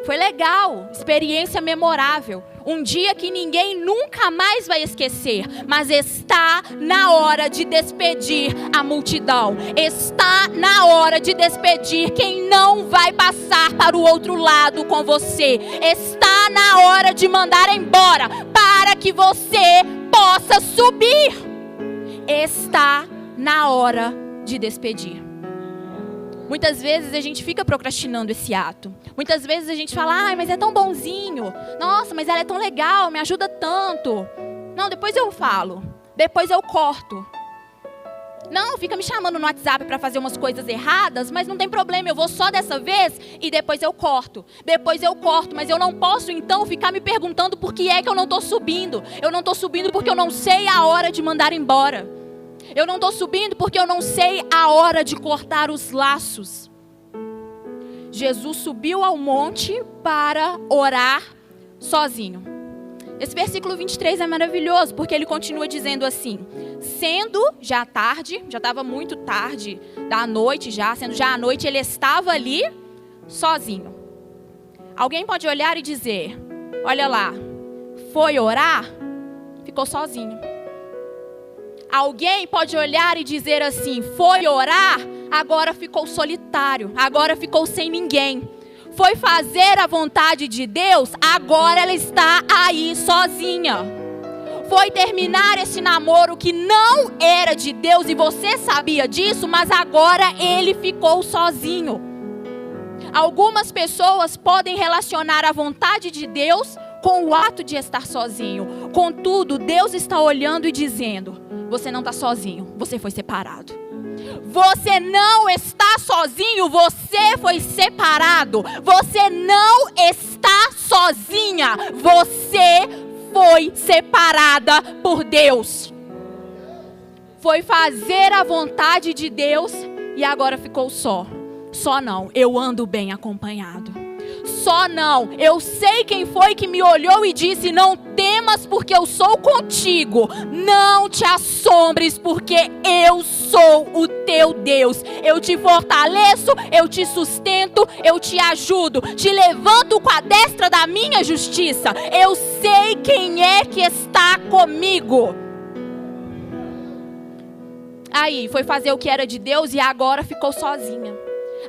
Foi legal, experiência memorável. Um dia que ninguém nunca mais vai esquecer. Mas está na hora de despedir a multidão. Está na hora de despedir quem não vai passar para o outro lado com você. Está na hora de mandar embora para que você possa subir. Está na hora de despedir. Muitas vezes a gente fica procrastinando esse ato. Muitas vezes a gente fala, ai, mas é tão bonzinho. Nossa, mas ela é tão legal, me ajuda tanto. Não, depois eu falo. Depois eu corto. Não, fica me chamando no WhatsApp para fazer umas coisas erradas, mas não tem problema, eu vou só dessa vez e depois eu corto. Depois eu corto, mas eu não posso então ficar me perguntando por que é que eu não estou subindo. Eu não estou subindo porque eu não sei a hora de mandar embora. Eu não estou subindo porque eu não sei a hora de cortar os laços. Jesus subiu ao monte para orar sozinho. Esse versículo 23 é maravilhoso, porque ele continua dizendo assim: sendo já tarde, já estava muito tarde da noite já, sendo já a noite, ele estava ali sozinho. Alguém pode olhar e dizer, olha lá, foi orar, ficou sozinho. Alguém pode olhar e dizer assim, foi orar, agora ficou solitário, agora ficou sem ninguém. Foi fazer a vontade de Deus, agora ela está aí sozinha. Foi terminar esse namoro que não era de Deus e você sabia disso, mas agora ele ficou sozinho. Algumas pessoas podem relacionar a vontade de Deus com o ato de estar sozinho. Contudo, Deus está olhando e dizendo, você não está sozinho, você foi separado. Você não está sozinho, você foi separado. Você não está sozinha, você foi separada por Deus. Foi fazer a vontade de Deus e agora ficou só. Só não, eu ando bem acompanhado. Só não, eu sei quem foi que me olhou e disse, não temas porque eu sou contigo. Não te assombres porque eu sou o teu Deus. Eu te fortaleço, eu te sustento, eu te ajudo. Te levanto com a destra da minha justiça. Eu sei quem é que está comigo. Aí, foi fazer o que era de Deus e agora ficou sozinha.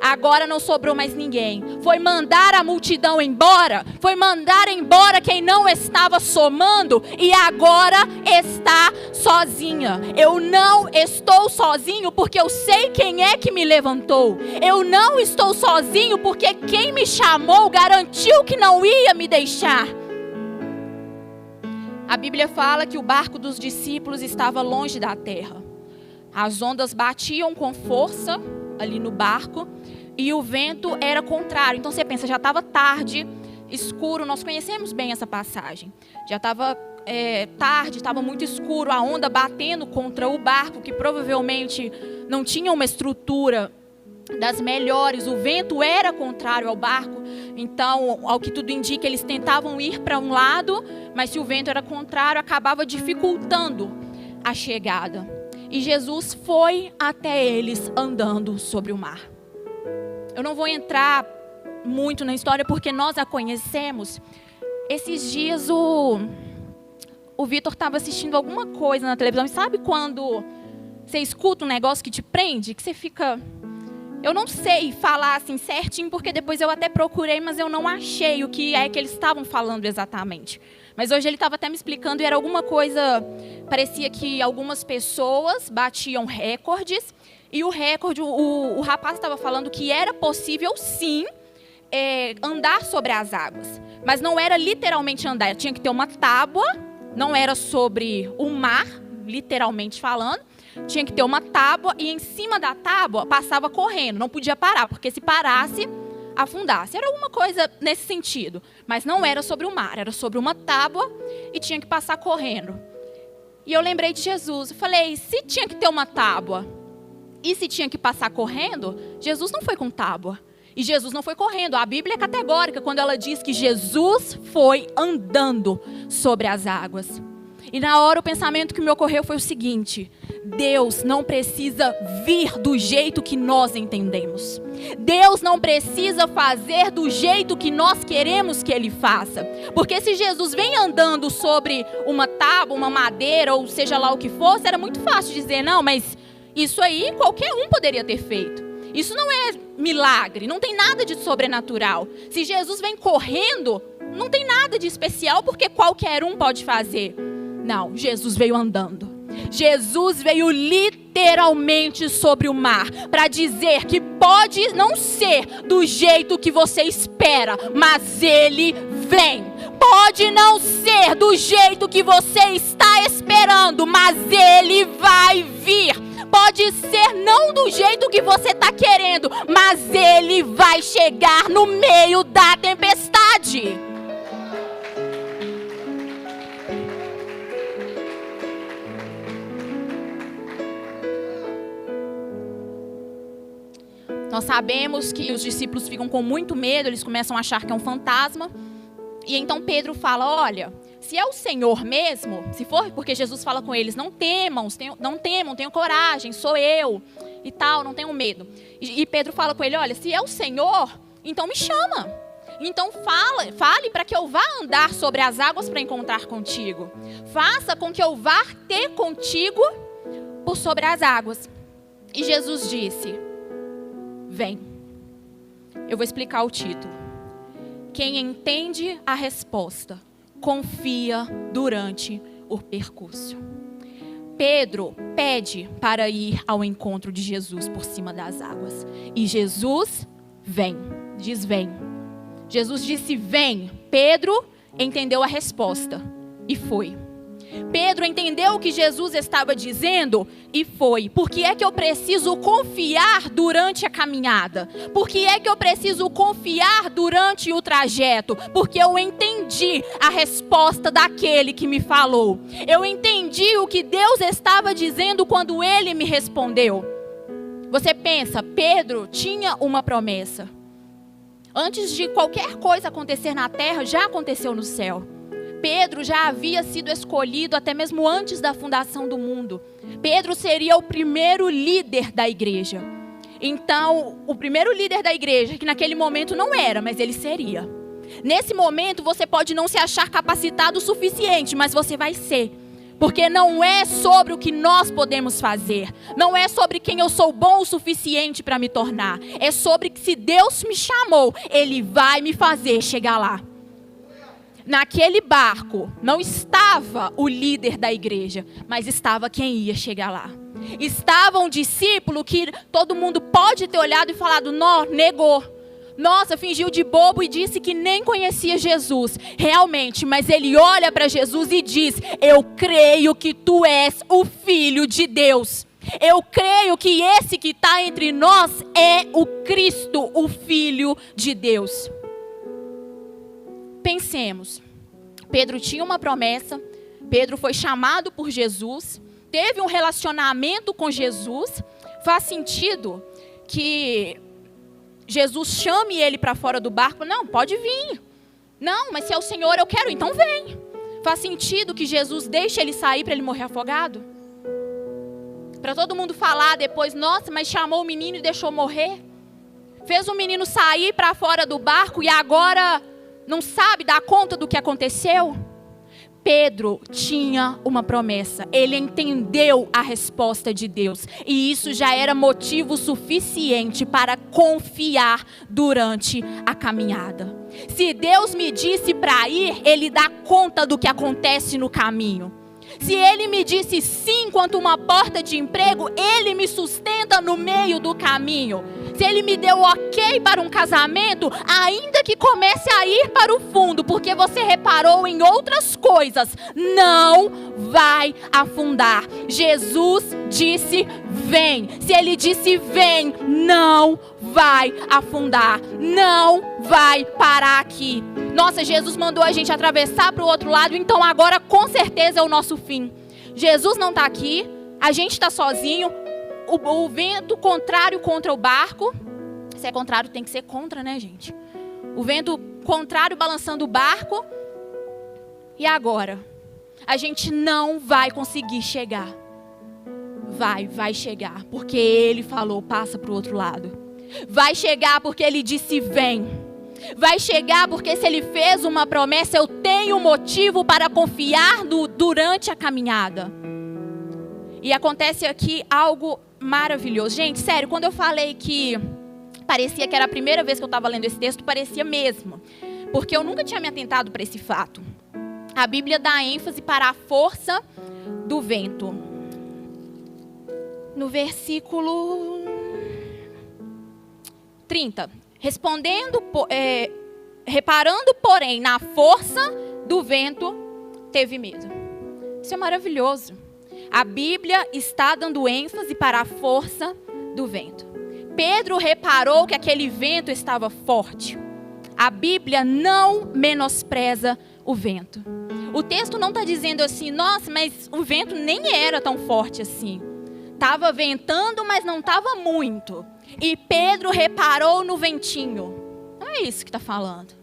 Agora não sobrou mais ninguém. Foi mandar a multidão embora. Foi mandar embora quem não estava somando. E agora está sozinha. Eu não estou sozinho porque eu sei quem é que me levantou. Eu não estou sozinho porque quem me chamou garantiu que não ia me deixar. A Bíblia fala que o barco dos discípulos estava longe da terra. As ondas batiam com força ali no barco e o vento era contrário. Então você pensa, já estava tarde, escuro, nós conhecemos bem essa passagem. Já estava tarde, estava muito escuro, a onda batendo contra o barco, que provavelmente não tinha uma estrutura das melhores, o vento era contrário ao barco, então, ao que tudo indica, eles tentavam ir para um lado, mas se o vento era contrário, acabava dificultando a chegada. E Jesus foi até eles andando sobre o mar. Eu não vou entrar muito na história porque nós a conhecemos. Esses dias o Vitor estava assistindo alguma coisa na televisão. E sabe quando você escuta um negócio que te prende? Que você fica... Eu não sei falar assim certinho porque depois eu até procurei, mas eu não achei o que é que eles estavam falando exatamente. Mas hoje ele estava até me explicando e era alguma coisa, parecia que algumas pessoas batiam recordes e o recorde, o rapaz estava falando que era possível sim andar sobre as águas, mas não era literalmente andar, tinha que ter uma tábua, não era sobre o mar, literalmente falando, tinha que ter uma tábua e em cima da tábua passava correndo, não podia parar, porque se parasse... afundasse, era alguma coisa nesse sentido, mas não era sobre o mar, era sobre uma tábua e tinha que passar correndo. E eu lembrei de Jesus, eu falei, se tinha que ter uma tábua e se tinha que passar correndo, Jesus não foi com tábua e Jesus não foi correndo. A Bíblia é categórica quando ela diz que Jesus foi andando sobre as águas. E na hora o pensamento que me ocorreu foi o seguinte: Deus não precisa vir do jeito que nós entendemos. Deus não precisa fazer do jeito que nós queremos que Ele faça. Porque se Jesus vem andando sobre uma tábua, uma madeira, ou seja lá o que fosse, era muito fácil dizer, não, mas isso aí qualquer um poderia ter feito. Isso não é milagre, não tem nada de sobrenatural. Se Jesus vem correndo, não tem nada de especial, porque qualquer um pode fazer. Não, Jesus veio andando. Jesus veio literalmente sobre o mar para dizer que pode não ser do jeito que você espera, mas Ele vem. Pode não ser do jeito que você está esperando, mas Ele vai vir. Pode ser não do jeito que você está querendo, mas Ele vai chegar no meio da tempestade. Nós sabemos que os discípulos ficam com muito medo, eles começam a achar que é um fantasma. E então Pedro fala, olha, se é o Senhor mesmo, se for porque Jesus fala com eles, não temam, tenham coragem, sou eu e tal, não tenham medo. E Pedro fala com ele, olha, se é o Senhor, então me chama. Então fale para que eu vá andar sobre as águas para encontrar contigo. Faça com que eu vá ter contigo por sobre as águas. E Jesus disse, vem. Eu vou explicar o título. Quem entende a resposta, confia durante o percurso. Pedro pede para ir ao encontro de Jesus por cima das águas. E Jesus vem. Diz vem. Jesus disse vem. Pedro entendeu a resposta e foi. Pedro entendeu o que Jesus estava dizendo e foi. Por que é que eu preciso confiar durante a caminhada? Por que é que eu preciso confiar durante o trajeto? Porque eu entendi a resposta daquele que me falou. Eu entendi o que Deus estava dizendo quando Ele me respondeu. Você pensa, Pedro tinha uma promessa. Antes de qualquer coisa acontecer na terra, já aconteceu no céu. Pedro já havia sido escolhido até mesmo antes da fundação do mundo. Pedro seria o primeiro líder da igreja. Então, o primeiro líder da igreja, que naquele momento não era, mas ele seria. Nesse momento, você pode não se achar capacitado o suficiente, mas você vai ser. Porque não é sobre o que nós podemos fazer. Não é sobre quem eu sou bom o suficiente para me tornar. É sobre que se Deus me chamou, Ele vai me fazer chegar lá. Naquele barco não estava o líder da igreja, mas estava quem ia chegar lá. Estava um discípulo que todo mundo pode ter olhado e falado, não, negou. Nossa, fingiu de bobo e disse que nem conhecia Jesus. Realmente, mas ele olha para Jesus e diz, eu creio que tu és o Filho de Deus. Eu creio que esse que está entre nós é o Cristo, o Filho de Deus. Pensemos, Pedro tinha uma promessa, Pedro foi chamado por Jesus, teve um relacionamento com Jesus. Faz sentido que Jesus chame ele para fora do barco? Não, pode vir. Não, mas se é o Senhor, eu quero, então vem. Faz sentido que Jesus deixe ele sair para ele morrer afogado? Para todo mundo falar depois, nossa, mas chamou o menino e deixou morrer? Fez o menino sair para fora do barco e agora não sabe dar conta do que aconteceu? Pedro tinha uma promessa. Ele entendeu a resposta de Deus. E isso já era motivo suficiente para confiar durante a caminhada. Se Deus me disse para ir, Ele dá conta do que acontece no caminho. Se Ele me disse sim quanto uma porta de emprego, Ele me sustenta no meio do caminho. Se Ele me deu ok para um casamento, ainda que comece a ir para o fundo, porque você reparou em outras coisas, não vai afundar. Jesus disse vem. Se Ele disse vem, não vai afundar. Não vai parar aqui. Nossa, Jesus mandou a gente atravessar para o outro lado, então agora com certeza é o nosso fim. Jesus não está aqui, a gente está sozinho, o vento contrário contra o barco. Se é contrário, tem que ser contra, né, gente? O vento contrário balançando o barco. E agora? A gente não vai conseguir chegar. vai chegar, porque Ele falou, passa para o outro lado. Vai chegar porque Ele disse, vem. Vai chegar porque se Ele fez uma promessa, eu tenho motivo para confiar durante a caminhada. E acontece aqui algo maravilhoso. Gente, sério, quando eu falei que parecia que era a primeira vez que eu estava lendo esse texto, parecia mesmo. Porque eu nunca tinha me atentado para esse fato. A Bíblia dá ênfase para a força do vento. No versículo 30. Reparando, porém, na força do vento, teve medo. Isso é maravilhoso. A Bíblia está dando ênfase para a força do vento. Pedro reparou que aquele vento estava forte. A Bíblia não menospreza o vento. O texto não está dizendo assim, nossa, mas o vento nem era tão forte assim. Estava ventando, mas não estava muito. E Pedro reparou no ventinho. Não é isso que está falando.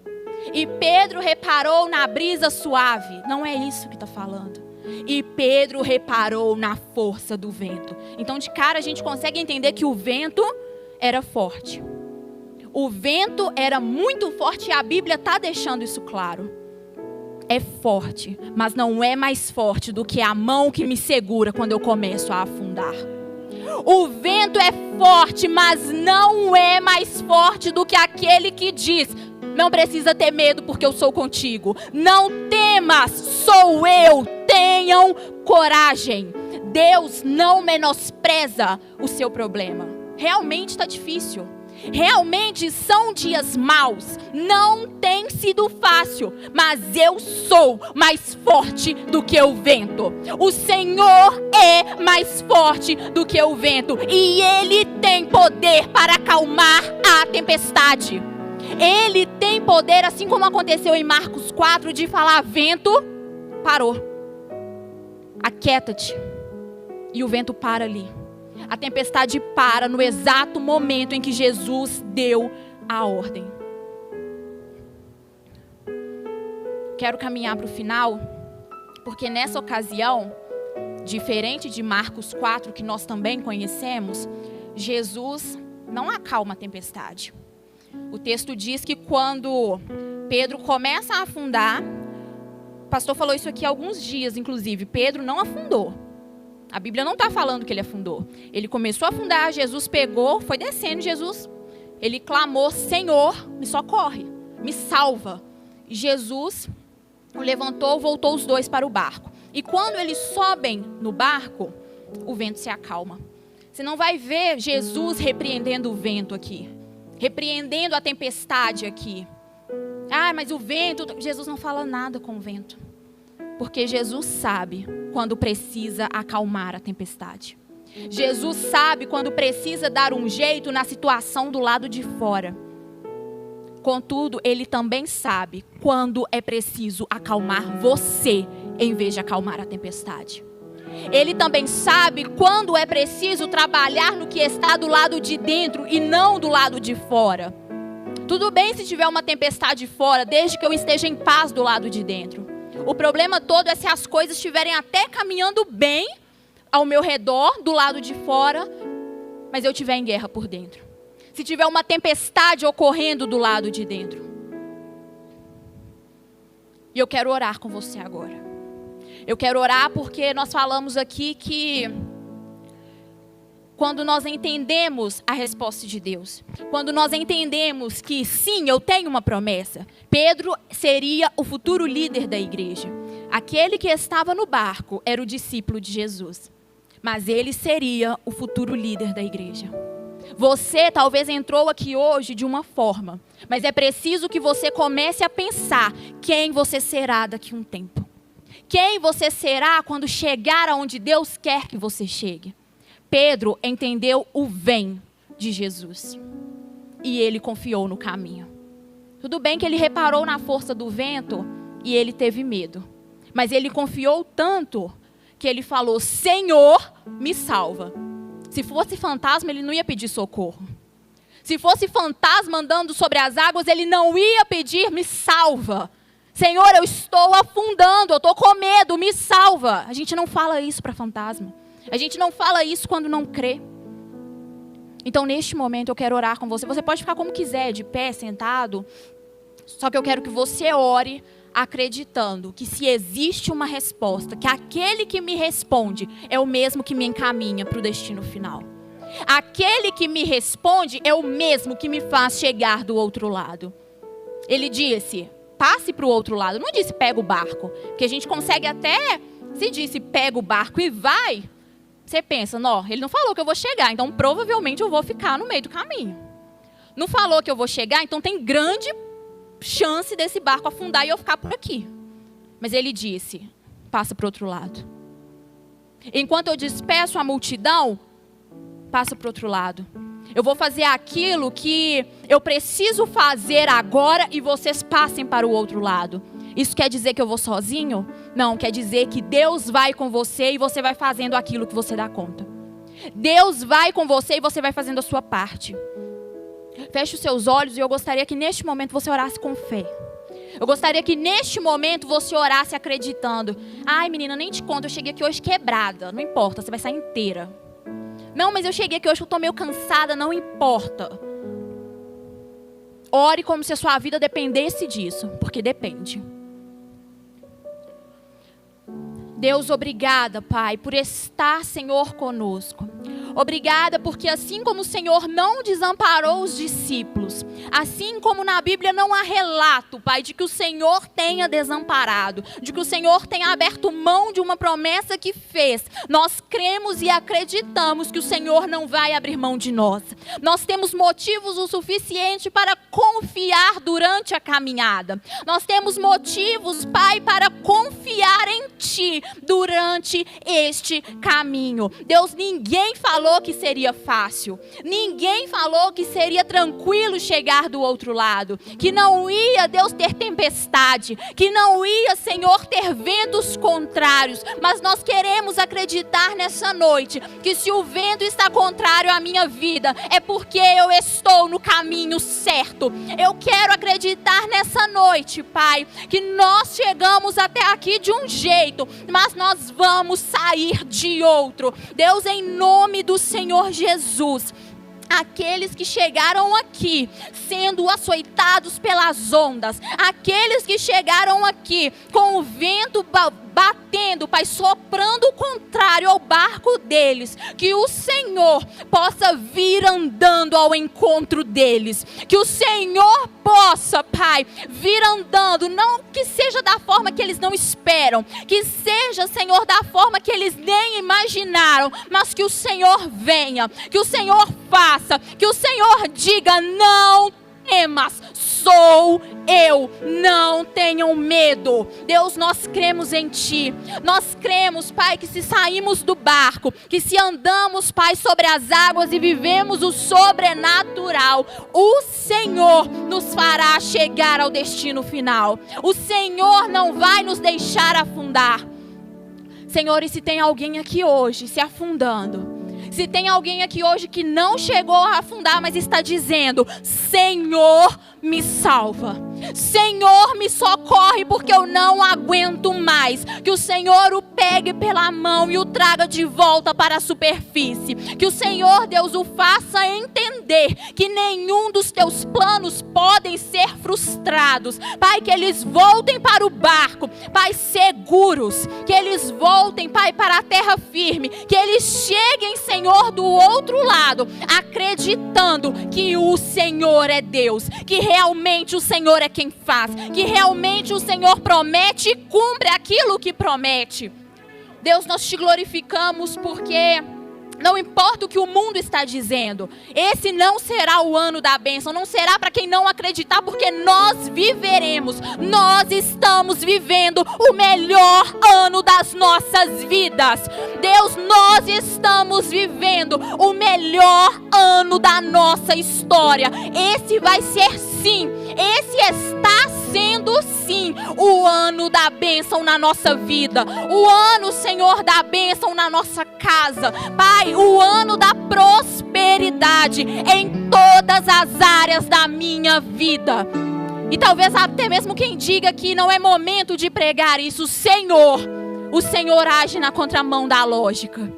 E Pedro reparou na brisa suave. Não é isso que está falando. E Pedro reparou na força do vento. Então, de cara, a gente consegue entender que o vento era forte. O vento era muito forte e a Bíblia está deixando isso claro. É forte, mas não é mais forte do que a mão que me segura quando eu começo a afundar. O vento é forte, mas não é mais forte do que aquele que diz: não precisa ter medo porque eu sou contigo. Não temas, sou eu. Tenham coragem. Deus não menospreza o seu problema. Realmente está difícil. Realmente são dias maus. Não tem sido fácil. Mas eu sou mais forte do que o vento. O Senhor é mais forte do que o vento. E Ele tem poder para acalmar a tempestade. Ele tem poder, assim como aconteceu em Marcos 4, de falar: vento, parou. Aquieta-te. E o vento para ali. A tempestade para no exato momento em que Jesus deu a ordem. Quero caminhar para o final, porque nessa ocasião, diferente de Marcos 4, que nós também conhecemos, Jesus não acalma a tempestade. O texto diz que quando Pedro começa a afundar, o pastor falou isso aqui há alguns dias, inclusive, Pedro não afundou. A Bíblia não está falando que ele afundou. Ele começou a afundar, Jesus pegou, foi descendo, ele clamou: Senhor, me socorre, me salva. E Jesus o levantou, voltou os dois para o barco. E quando eles sobem no barco, o vento se acalma. Você não vai ver Jesus repreendendo o vento aqui, repreendendo a tempestade aqui. Ah, mas o vento... Jesus não fala nada com o vento. Porque Jesus sabe quando precisa acalmar a tempestade. Jesus sabe quando precisa dar um jeito na situação do lado de fora. Contudo, Ele também sabe quando é preciso acalmar você em vez de acalmar a tempestade. Ele também sabe quando é preciso trabalhar no que está do lado de dentro e não do lado de fora. Tudo bem se tiver uma tempestade fora, desde que eu esteja em paz do lado de dentro. O problema todo é se as coisas estiverem até caminhando bem ao meu redor, do lado de fora, mas eu estiver em guerra por dentro. Se tiver uma tempestade ocorrendo do lado de dentro. E eu quero orar com você agora. Eu quero orar porque nós falamos aqui que quando nós entendemos a resposta de Deus, quando nós entendemos que sim, eu tenho uma promessa, Pedro seria o futuro líder da igreja. Aquele que estava no barco era o discípulo de Jesus, mas ele seria o futuro líder da igreja. Você talvez entrou aqui hoje de uma forma, mas é preciso que você comece a pensar quem você será daqui a um tempo. Quem você será quando chegar aonde Deus quer que você chegue. Pedro entendeu o vem de Jesus. E ele confiou no caminho. Tudo bem que ele reparou na força do vento e ele teve medo. Mas ele confiou tanto que ele falou: Senhor, me salva. Se fosse fantasma, ele não ia pedir socorro. Se fosse fantasma andando sobre as águas, ele não ia pedir: me salva. Senhor, eu estou afundando, eu estou com medo, me salva. A gente não fala isso para fantasma. A gente não fala isso quando não crê. Então, neste momento, eu quero orar com você. Você pode ficar como quiser, de pé, sentado. Só que eu quero que você ore acreditando que se existe uma resposta, que aquele que me responde é o mesmo que me encaminha para o destino final. Aquele que me responde é o mesmo que me faz chegar do outro lado. Ele disse, passe para o outro lado. Não disse, pega o barco. Porque a gente consegue até, se disse, pega o barco e vai, você pensa, não, ele não falou que eu vou chegar, então provavelmente eu vou ficar no meio do caminho. Não falou que eu vou chegar, então tem grande chance desse barco afundar e eu ficar por aqui. Mas ele disse, passa para o outro lado. Enquanto eu despeço a multidão, passa para o outro lado. Eu vou fazer aquilo que eu preciso fazer agora e vocês passem para o outro lado. Isso quer dizer que eu vou sozinho? Não, quer dizer que Deus vai com você e você vai fazendo aquilo que você dá conta. Deus vai com você e você vai fazendo a sua parte. Feche os seus olhos e eu gostaria que neste momento você orasse com fé. Eu gostaria que neste momento você orasse acreditando. Ai, menina, nem te conto, eu cheguei aqui hoje quebrada. Não importa, você vai sair inteira. Não, mas eu cheguei aqui hoje, eu estou meio cansada, não importa. Ore como se a sua vida dependesse disso, porque depende. Deus, obrigada, Pai, por estar, Senhor, conosco. Obrigada porque assim como o Senhor não desamparou os discípulos, assim como na Bíblia não há relato, Pai, de que o Senhor tenha desamparado, de que o Senhor tenha aberto mão de uma promessa que fez, nós cremos e acreditamos que o Senhor não vai abrir mão de nós. Nós temos motivos o suficiente para confiar durante a caminhada. Nós temos motivos, Pai, para confiar em Ti durante este caminho. Deus, ninguém falou que seria fácil. Ninguém falou que seria tranquilo chegar do outro lado. Que não ia, Deus, ter tempestade. Que não ia, Senhor, ter ventos contrários. Mas nós queremos acreditar nessa noite que se o vento está contrário à minha vida, é porque eu estou no caminho certo. Eu quero acreditar nessa noite, Pai, que nós chegamos até aqui de um jeito, mas nós vamos sair de outro. Deus, em nome do Senhor Jesus, aqueles que chegaram aqui sendo açoitados pelas ondas, aqueles que chegaram aqui com o vento batendo, Pai, soprando o contrário ao barco deles, que o Senhor possa vir andando ao encontro deles, que o Senhor possa, Pai, vir andando, não que seja da forma que eles não esperam, que seja, Senhor, da forma que eles nem imaginaram, mas que o Senhor venha, que o Senhor faça, que o Senhor diga, não temas, sou eu, não tenham medo. Deus, nós cremos em Ti, nós cremos, Pai, que se saímos do barco, que se andamos, Pai, sobre as águas e vivemos o sobrenatural, o Senhor nos fará chegar ao destino final. O Senhor não vai nos deixar afundar. Senhor, e se tem alguém aqui hoje se afundando, se tem alguém aqui hoje que não chegou a afundar, mas está dizendo, Senhor, me salva. Senhor, me socorre porque eu não aguento mais. Que o Senhor o pegue pela mão e o traga de volta para a superfície. Que o Senhor, Deus, o faça entender que nenhum dos teus planos podem ser frustrados. Pai, que eles voltem para o barco, Pai, seguros. Que eles voltem, Pai, para a terra firme. Que eles cheguem, Senhor, do outro lado, acreditando que o Senhor é Deus. Que realmente o Senhor é quem faz, que realmente o Senhor promete e cumpre aquilo que promete. Deus, nós te glorificamos porque não importa o que o mundo está dizendo, esse não será o ano da bênção, não será para quem não acreditar, porque nós viveremos, nós estamos vivendo o melhor ano das nossas vidas. Deus, nós estamos vivendo o melhor ano da nossa história. Esse vai ser sim, esse está sendo sim o ano da bênção na nossa vida, o ano, Senhor, da bênção na nossa casa, Pai, o ano da prosperidade em todas as áreas da minha vida. E talvez até mesmo quem diga que não é momento de pregar isso, Senhor, o Senhor age na contramão da lógica.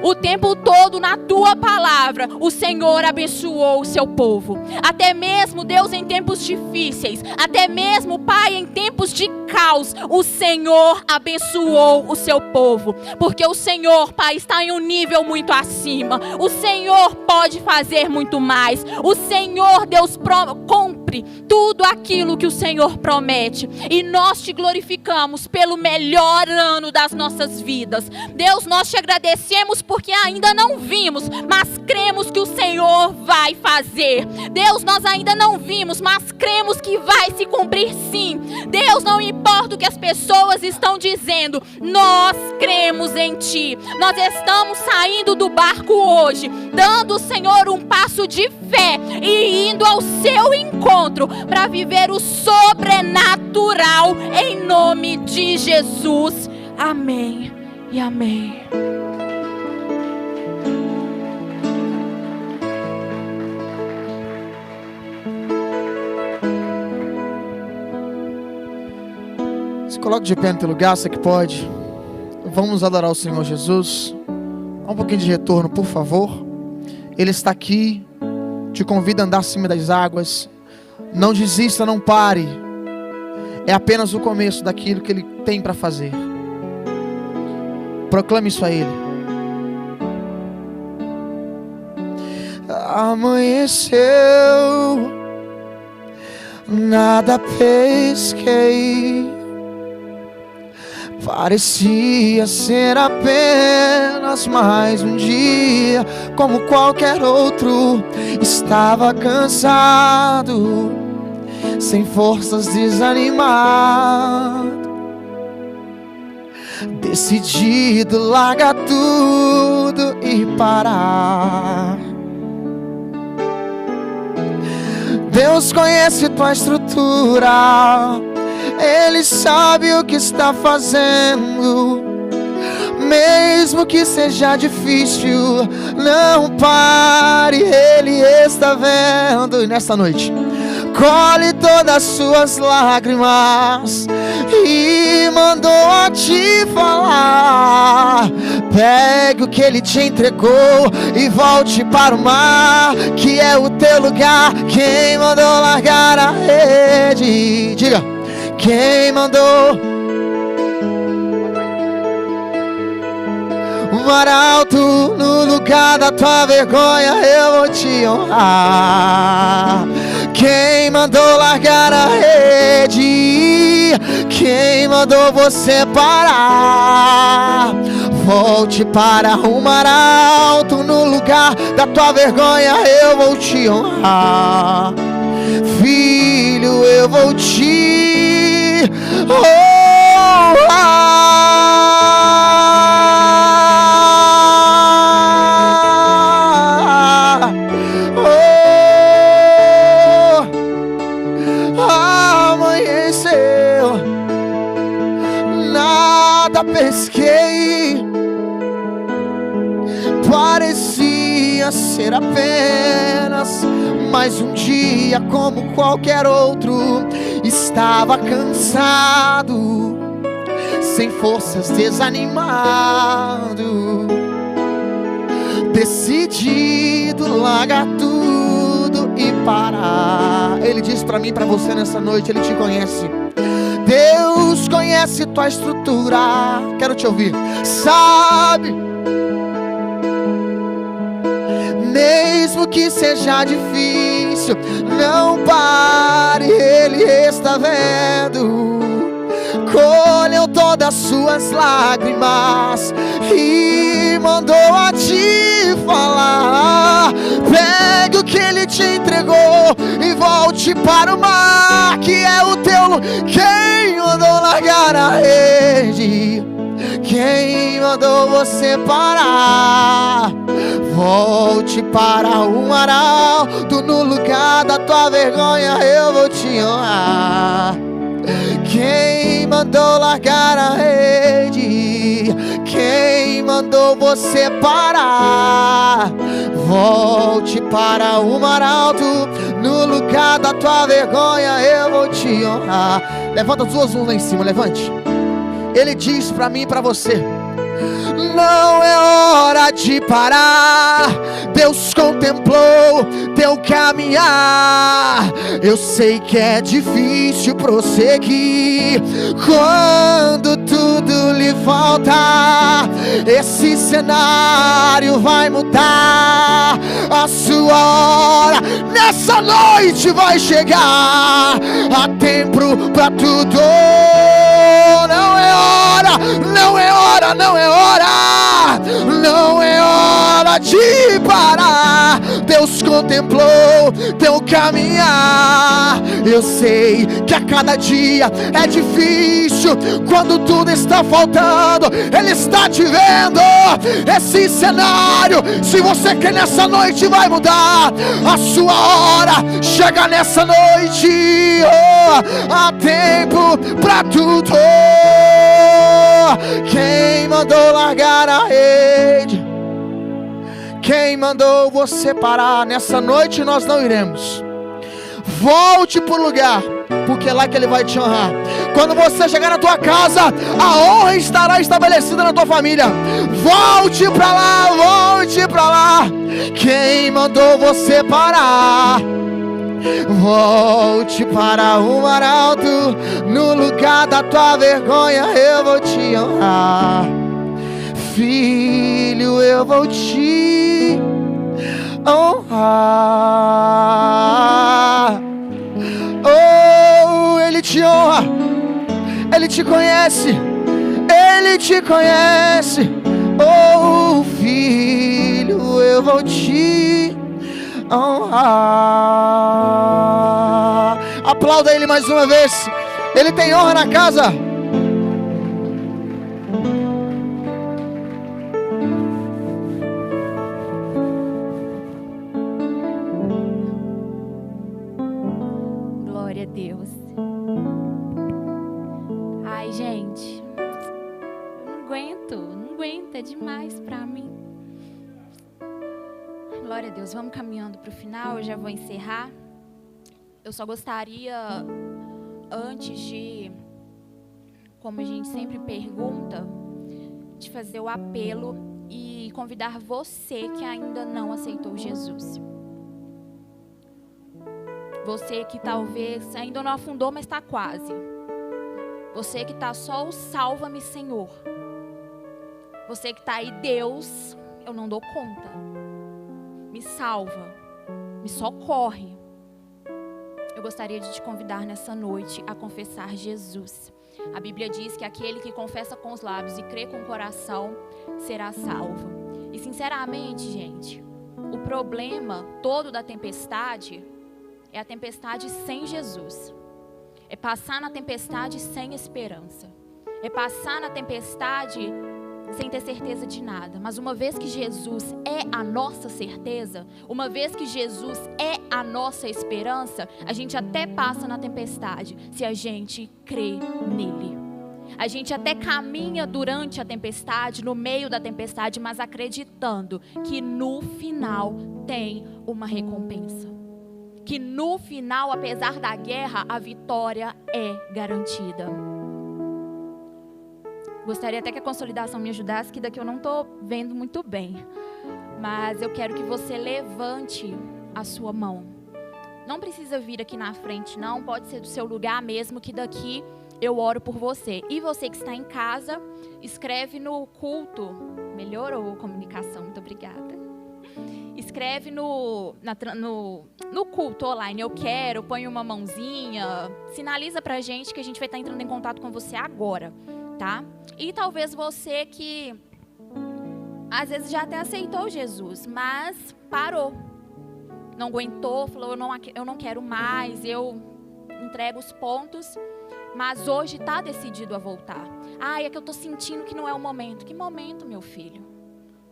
O tempo todo na tua palavra, o Senhor abençoou o seu povo. Até mesmo, Deus, em tempos difíceis, até mesmo, Pai, em tempos de caos, o Senhor abençoou o seu povo. Porque o Senhor, Pai, está em um nível muito acima. O Senhor pode fazer muito mais. O Senhor, Deus, cumpre tudo aquilo que o Senhor promete. E nós te glorificamos pelo melhor ano das nossas vidas. Deus, nós te agradecemos porque ainda não vimos, mas cremos que o Senhor vai fazer. Deus, nós ainda não vimos, mas cremos que vai se cumprir sim. Deus, não importa o que as pessoas estão dizendo, nós cremos em Ti. Nós estamos saindo do barco hoje, dando, Senhor, um passo de fé e indo ao seu encontro para viver o sobrenatural em nome de Jesus. Amém e amém. Se coloque de pé no teu lugar, você que pode. Vamos adorar o Senhor Jesus. Dá um pouquinho de retorno, por favor. Ele está aqui, te convida a andar acima das águas. Não desista, não pare. É apenas o começo daquilo que Ele tem para fazer. Proclame isso a Ele. Amanheceu, nada pesquei. Parecia ser apenas mais um dia, como qualquer outro. Estava cansado, sem forças, desanimado, decidido largar tudo e parar. Deus conhece tua estrutura, Ele sabe o que está fazendo. Mesmo que seja difícil, não pare, Ele está vendo. E nesta noite, colhe todas as suas lágrimas e mandou a te falar. Pegue o que Ele te entregou e volte para o mar, que é o teu lugar. Quem mandou largar a rede? Diga. Quem mandou o mar alto no lugar da tua vergonha? Eu vou te honrar. Quem mandou largar a rede? Quem mandou você parar? Volte para o mar alto no lugar da tua vergonha. Eu vou te honrar. Filho, eu vou te amanheceu, nada pesquei. Parecia ser apenas mais um dia como qualquer outro. Estava cansado, sem forças, desanimado, decidido largar tudo e parar. Ele diz para mim e para você nessa noite, Ele te conhece. Deus conhece tua estrutura. Quero te ouvir. Sabe, mesmo que seja difícil, não pare, Ele está vendo. Colheu todas as suas lágrimas e mandou a te falar. Pegue o que Ele te entregou e volte para o mar, que é o teu lugar. Quem mandou largar a rede? Quem mandou você parar? Volte para o mar alto no lugar da tua vergonha. Eu vou te honrar. Quem mandou largar a rede? Quem mandou você parar? Volte para o mar alto no lugar da tua vergonha. Eu vou te honrar. Levanta as duas mãos lá em cima, levante. Ele diz para mim e para você: Não é hora de parar. Deus contemplou teu caminhar. Eu sei que é difícil prosseguir quando tudo lhe falta. Esse cenário vai mudar. A sua hora nessa noite vai chegar. Há tempo pra tudo. Não é hora, não é hora, não é hora. Não é hora de parar. Deus contemplou teu caminhar. Eu sei que a cada dia é difícil, quando tudo está faltando, Ele está te vendo. Esse cenário, se você quer nessa noite, vai mudar. A sua hora chega nessa noite. Há tempo pra tudo. Quem mandou largar a rede? Quem mandou você parar? Nessa noite nós não iremos. Volte para o lugar, porque é lá que Ele vai te honrar. Quando você chegar na tua casa, a honra estará estabelecida na tua família. Volte para lá, volte para lá. Quem mandou você parar? Volte para o mar alto. No lugar da tua vergonha eu vou te honrar. Filho, eu vou te honrar. Oh, Ele te honra. Ele te conhece. Ele te conhece. Oh, filho, eu vou te honrar. Aplauda Ele mais uma vez. Ele tem honra na casa. Glória a Deus. Ai, gente, não aguento, é demais pra mim. Glória a Deus, vamos caminhando pro final, eu já vou encerrar. Eu só gostaria, antes de, como a gente sempre pergunta, de fazer o apelo e convidar você que ainda não aceitou Jesus. Você que talvez ainda não afundou, mas está quase. Você que está só o salva-me, Senhor. Você que está aí, Deus, eu não dou conta. Me salva, me socorre. Eu gostaria de te convidar nessa noite a confessar Jesus. A Bíblia diz que aquele que confessa com os lábios e crê com o coração será salvo. E sinceramente, gente, o problema todo da tempestade é a tempestade sem Jesus. É passar na tempestade sem esperança. É passar na tempestade sem ter certeza de nada. Mas uma vez que Jesus é a nossa certeza, uma vez que Jesus é a nossa esperança, a gente até passa na tempestade se a gente crê nele. A gente até caminha durante a tempestade, no meio da tempestade, mas acreditando que no final tem uma recompensa. Que no final, apesar da guerra, a vitória é garantida. Gostaria até que a consolidação me ajudasse, que daqui eu não estou vendo muito bem. Mas eu quero que você levante a sua mão. Não precisa vir aqui na frente, não. Pode ser do seu lugar mesmo, que daqui eu oro por você. E você que está em casa, escreve no culto. Melhorou a comunicação, muito obrigada. Escreve no culto online, eu quero, põe uma mãozinha, sinaliza pra gente que a gente vai estar entrando em contato com você agora, tá? E talvez você que às vezes já até aceitou Jesus, mas parou, não aguentou, falou eu não quero mais, eu entrego os pontos, mas hoje está decidido a voltar. É que eu estou sentindo que não é o momento. Que momento, meu filho?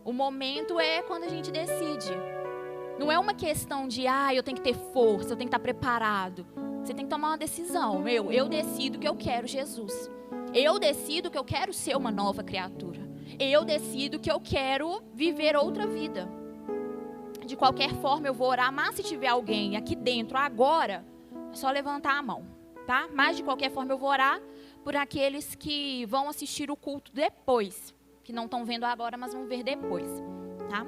O momento é quando a gente decide. Não é uma questão de, eu tenho que ter força, eu tenho que estar preparado. Você tem que tomar uma decisão. Eu decido que eu quero Jesus. Eu decido que eu quero ser uma nova criatura. Eu decido que eu quero viver outra vida. De qualquer forma eu vou orar, mas se tiver alguém aqui dentro agora, é só levantar a mão, tá? Mas de qualquer forma eu vou orar por aqueles que vão assistir o culto depois. que não estão vendo agora, mas vão ver depois, tá?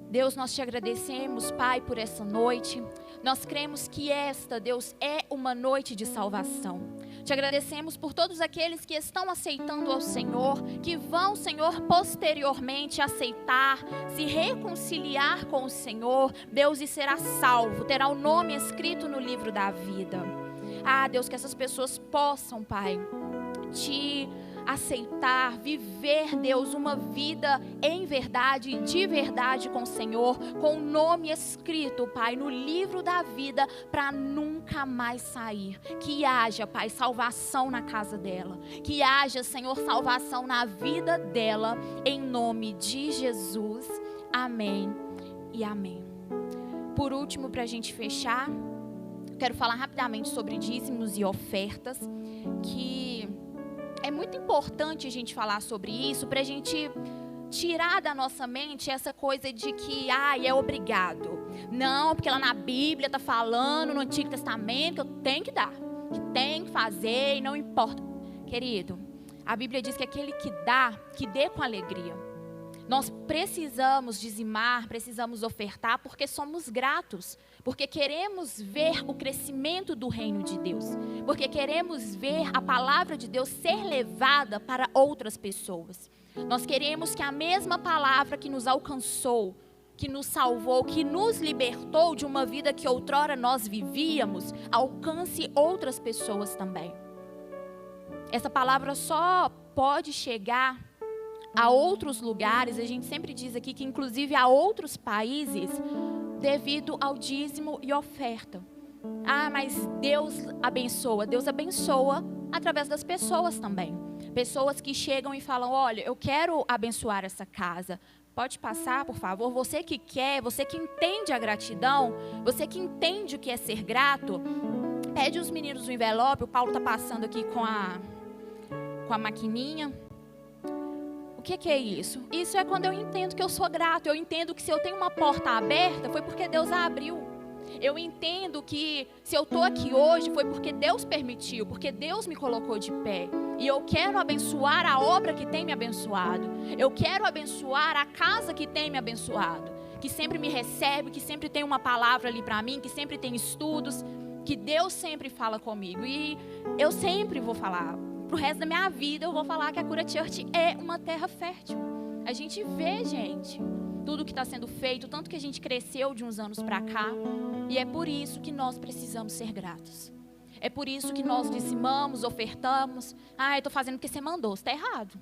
Deus, nós te agradecemos, Pai, por essa noite. Nós cremos que esta, Deus, é uma noite de salvação. Te agradecemos por todos aqueles que estão aceitando ao Senhor, que vão, Senhor, posteriormente aceitar, se reconciliar com o Senhor, Deus, e será salvo, terá o nome escrito no livro da vida. Ah, Deus, que essas pessoas possam, Pai, te aceitar, viver, Deus, uma vida em verdade, de verdade com o Senhor, com o nome escrito, Pai, no livro da vida, para nunca mais sair. Que haja, Pai, salvação na casa dela, que haja, Senhor, salvação na vida dela, em nome de Jesus. Amém e amém. Por último, para a gente fechar, quero falar rapidamente sobre dízimos e ofertas, que é muito importante a gente falar sobre isso, para a gente tirar da nossa mente essa coisa de que, é obrigado. Não, porque lá na Bíblia está falando, no Antigo Testamento, que eu tenho que dar, que tem que fazer e não importa. Querido, a Bíblia diz que aquele que dá, que dê com alegria. Nós precisamos dizimar, precisamos ofertar, porque somos gratos, porque queremos ver o crescimento do reino de Deus, porque queremos ver a palavra de Deus ser levada para outras pessoas. Nós queremos que a mesma palavra que nos alcançou, que nos salvou, que nos libertou de uma vida que outrora nós vivíamos, alcance outras pessoas também. Essa palavra só pode chegar a outros lugares, a gente sempre diz aqui que inclusive a outros países, devido ao dízimo e oferta. Mas Deus abençoa através das pessoas também. Pessoas que chegam e falam, olha, eu quero abençoar essa casa. Pode passar, por favor. Você que quer, você que entende a gratidão, você que entende o que é ser grato, pede os meninos o envelope. O Paulo está passando aqui com a maquininha. O que é isso? Isso é quando eu entendo que eu sou grato. Eu entendo que se eu tenho uma porta aberta, foi porque Deus a abriu. Eu entendo que se eu estou aqui hoje, foi porque Deus permitiu, porque Deus me colocou de pé. E eu quero abençoar a obra que tem me abençoado. Eu quero abençoar a casa que tem me abençoado. Que sempre me recebe, que sempre tem uma palavra ali para mim, que sempre tem estudos, que Deus sempre fala comigo. E eu sempre vou falar. Pro resto da minha vida, eu vou falar que a Cura Church é uma terra fértil. A gente vê, gente, tudo que está sendo feito, tanto que a gente cresceu de uns anos para cá. E é por isso que nós precisamos ser gratos. É por isso que nós dizimamos, ofertamos. Eu estou fazendo porque você mandou. Está errado.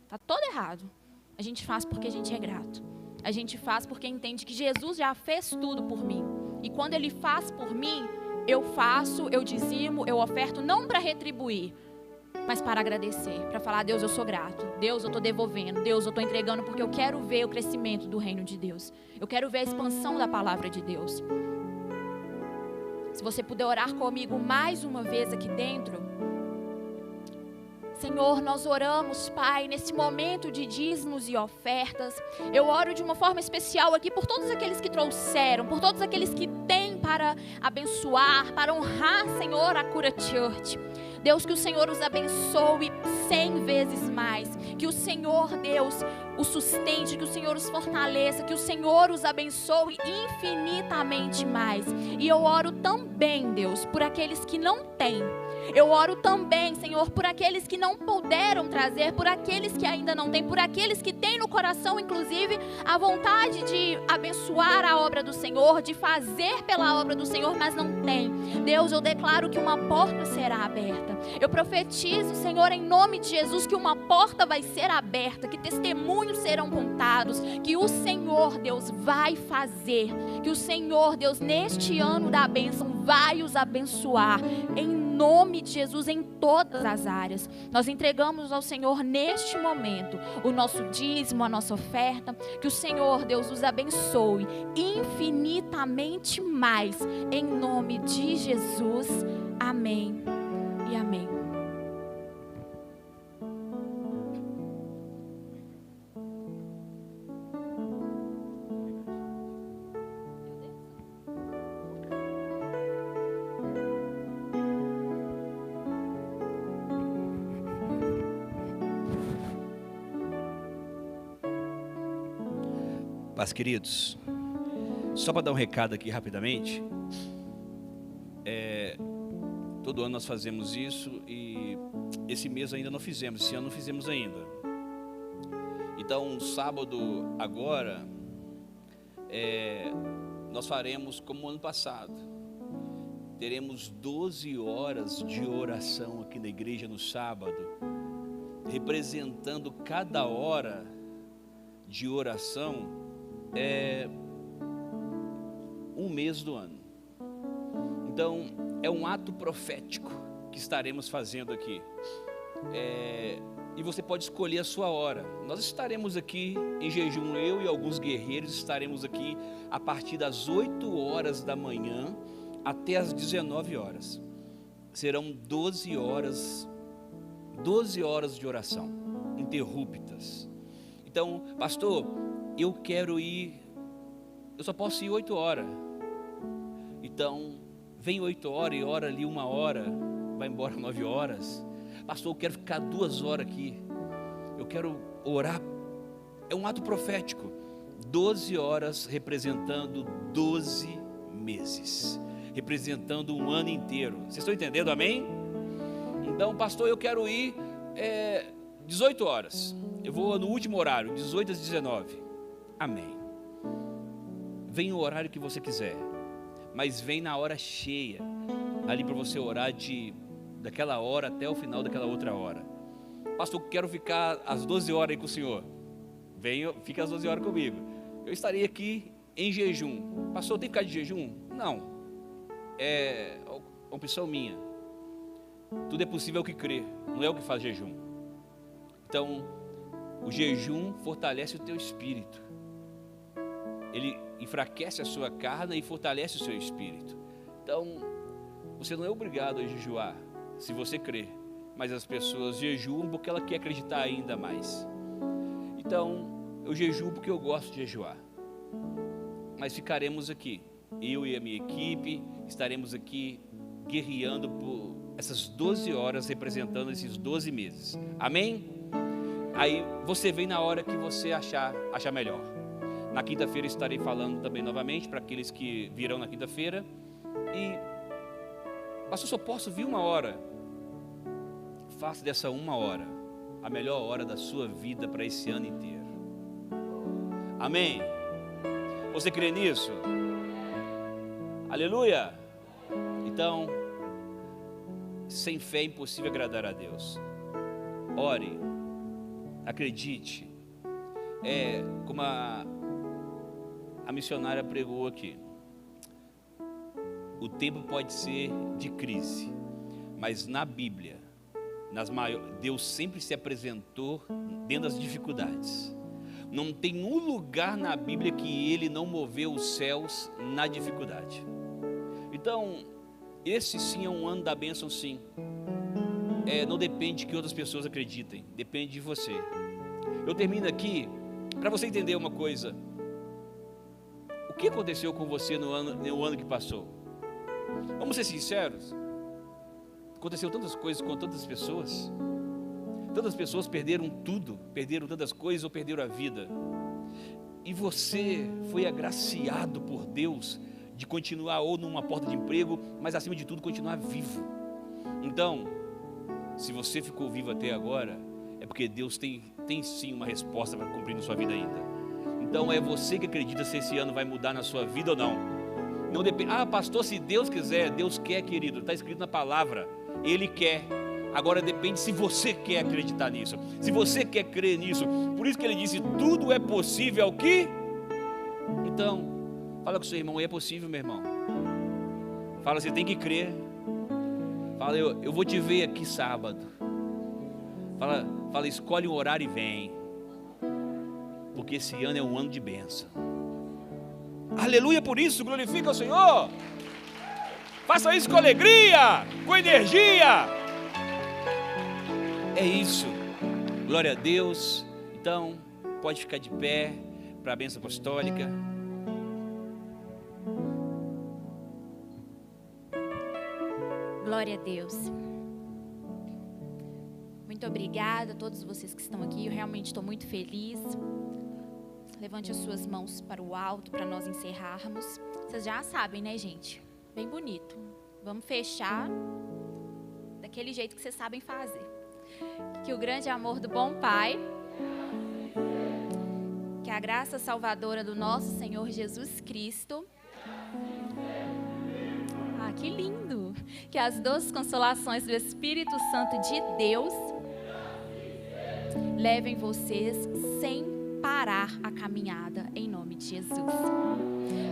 Está todo errado. A gente faz porque a gente é grato. A gente faz porque entende que Jesus já fez tudo por mim. E quando Ele faz por mim, eu faço, eu dizimo, eu oferto, não para retribuir, mas para agradecer, para falar, Deus, eu sou grato, Deus, eu estou devolvendo, Deus, eu estou entregando porque eu quero ver o crescimento do reino de Deus, eu quero ver a expansão da palavra de Deus. Se você puder orar comigo mais uma vez aqui dentro. Senhor, nós oramos, Pai, nesse momento de dízimos e ofertas. Eu oro de uma forma especial aqui por todos aqueles que trouxeram, por todos aqueles que têm para abençoar, para honrar, Senhor, a Cura Church. Deus, que o Senhor os abençoe 100 vezes mais. Que o Senhor, Deus, os sustente, que o Senhor os fortaleça, que o Senhor os abençoe infinitamente mais. E eu oro também, Deus, por aqueles que não têm. Eu oro também, Senhor, por aqueles que não puderam trazer, por aqueles que ainda não têm, por aqueles que têm no coração, inclusive, a vontade de abençoar a obra do Senhor, de fazer pela obra do Senhor, mas não tem. Deus, eu declaro que uma porta será aberta. Eu profetizo, Senhor, em nome de Jesus, que uma porta vai ser aberta, que testemunhos serão contados, que o Senhor, Deus, vai fazer, que o Senhor, Deus, neste ano da bênção, vai os abençoar, em nome de Jesus, em todas as áreas. Nós entregamos ao Senhor neste momento o nosso dízimo, a nossa oferta. Que o Senhor, Deus, os abençoe infinitamente mais, em nome de Jesus. Amém e amém. Paz, queridos. Só para dar um recado aqui rapidamente. Todo ano nós fazemos isso e esse mês ainda não fizemos, esse ano não fizemos ainda. Então, sábado agora, nós faremos como ano passado. Teremos 12 horas de oração aqui na igreja no sábado, representando cada hora de oração um mês do ano. Então, é um ato profético que estaremos fazendo aqui. E você pode escolher a sua hora. Nós estaremos aqui em jejum, eu e alguns guerreiros estaremos aqui a partir das 8 horas da manhã até as 19 horas. Serão 12 horas de oração interruptas. Então, pastor, eu quero ir, eu só posso ir 8 horas. Então, vem 8 horas e ora ali 1 hora, vai embora 9 horas. Pastor, eu quero ficar 2 horas aqui. Eu quero orar. É um ato profético. 12 horas representando 12 meses. Representando um ano inteiro. Vocês estão entendendo, amém? Então, pastor, eu quero ir 18 horas. Eu vou no último horário, 18 às 19. Amém. Vem o horário que você quiser. Mas vem na hora cheia, ali para você orar daquela hora até o final daquela outra hora. Pastor, quero ficar às 12 horas aí com o senhor. Venha, fica às 12 horas comigo. Eu estarei aqui em jejum. Pastor, tem que ficar de jejum? Não. É opção minha. Tudo é possível ao que crê, não é o que faz jejum. Então, o jejum fortalece o teu espírito. Ele enfraquece a sua carne e fortalece o seu espírito. Então, você não é obrigado a jejuar, se você crer. Mas as pessoas jejuam porque ela quer acreditar ainda mais. Então, eu jejuo porque eu gosto de jejuar. Mas ficaremos aqui, eu e a minha equipe, estaremos aqui guerreando por essas 12 horas, representando esses 12 meses. Amém? Aí você vem na hora que você achar melhor. Na quinta-feira estarei falando também novamente para aqueles que virão na quinta-feira. E, pastor, só posso vir 1 hora. Faça dessa 1 hora a melhor hora da sua vida para esse ano inteiro. Amém? Você crê nisso? Aleluia! Então, sem fé é impossível agradar a Deus. Ore, acredite. Como a missionária pregou aqui. O tempo pode ser de crise, mas na Bíblia, Deus sempre se apresentou dentro das dificuldades. Não tem um lugar na Bíblia que Ele não moveu os céus na dificuldade. Então, esse sim é um ano da bênção, sim. Não depende de que outras pessoas acreditem, depende de você. Eu termino aqui para você entender uma coisa. O que aconteceu com você no ano que passou? Vamos ser sinceros. Aconteceu tantas coisas com tantas pessoas. Tantas pessoas perderam tudo, perderam tantas coisas ou perderam a vida. E você foi agraciado por Deus de continuar ou numa porta de emprego, mas acima de tudo continuar vivo. Então, se você ficou vivo até agora, é porque Deus tem sim uma resposta para cumprir na sua vida ainda. Então é você que acredita se esse ano vai mudar na sua vida ou não. Não depende. Pastor, se Deus quiser, Deus quer, querido. Está escrito na palavra. Ele quer. Agora depende se você quer acreditar nisso. Se você quer crer nisso. Por isso que ele disse, tudo é possível ao que? Então, fala com o seu irmão, é possível, meu irmão. Fala, você tem que crer. Fala, eu vou te ver aqui sábado. Fala, escolhe um horário e vem. Porque esse ano é um ano de bênção. Aleluia por isso, glorifica o Senhor. Faça isso com alegria, com energia. É isso. Glória a Deus. Então, pode ficar de pé para a bênção apostólica. Glória a Deus. Muito obrigada a todos vocês que estão aqui. Eu realmente estou muito feliz. levante as suas mãos para o alto para nós encerrarmos. Vocês já sabem, né, gente? Bem bonito. Vamos fechar daquele jeito que vocês sabem fazer. Que o grande amor do bom Pai, que a graça salvadora do nosso Senhor Jesus Cristo, que lindo! Que as doces consolações do Espírito Santo de Deus levem vocês sem parar a caminhada, em nome de Jesus.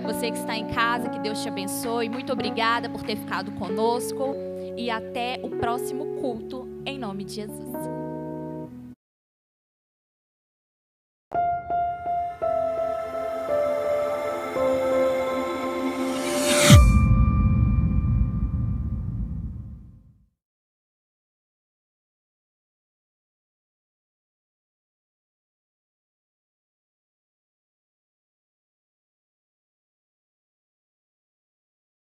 Você que está em casa, que Deus te abençoe. Muito obrigada por ter ficado conosco. E até o próximo culto, em nome de Jesus.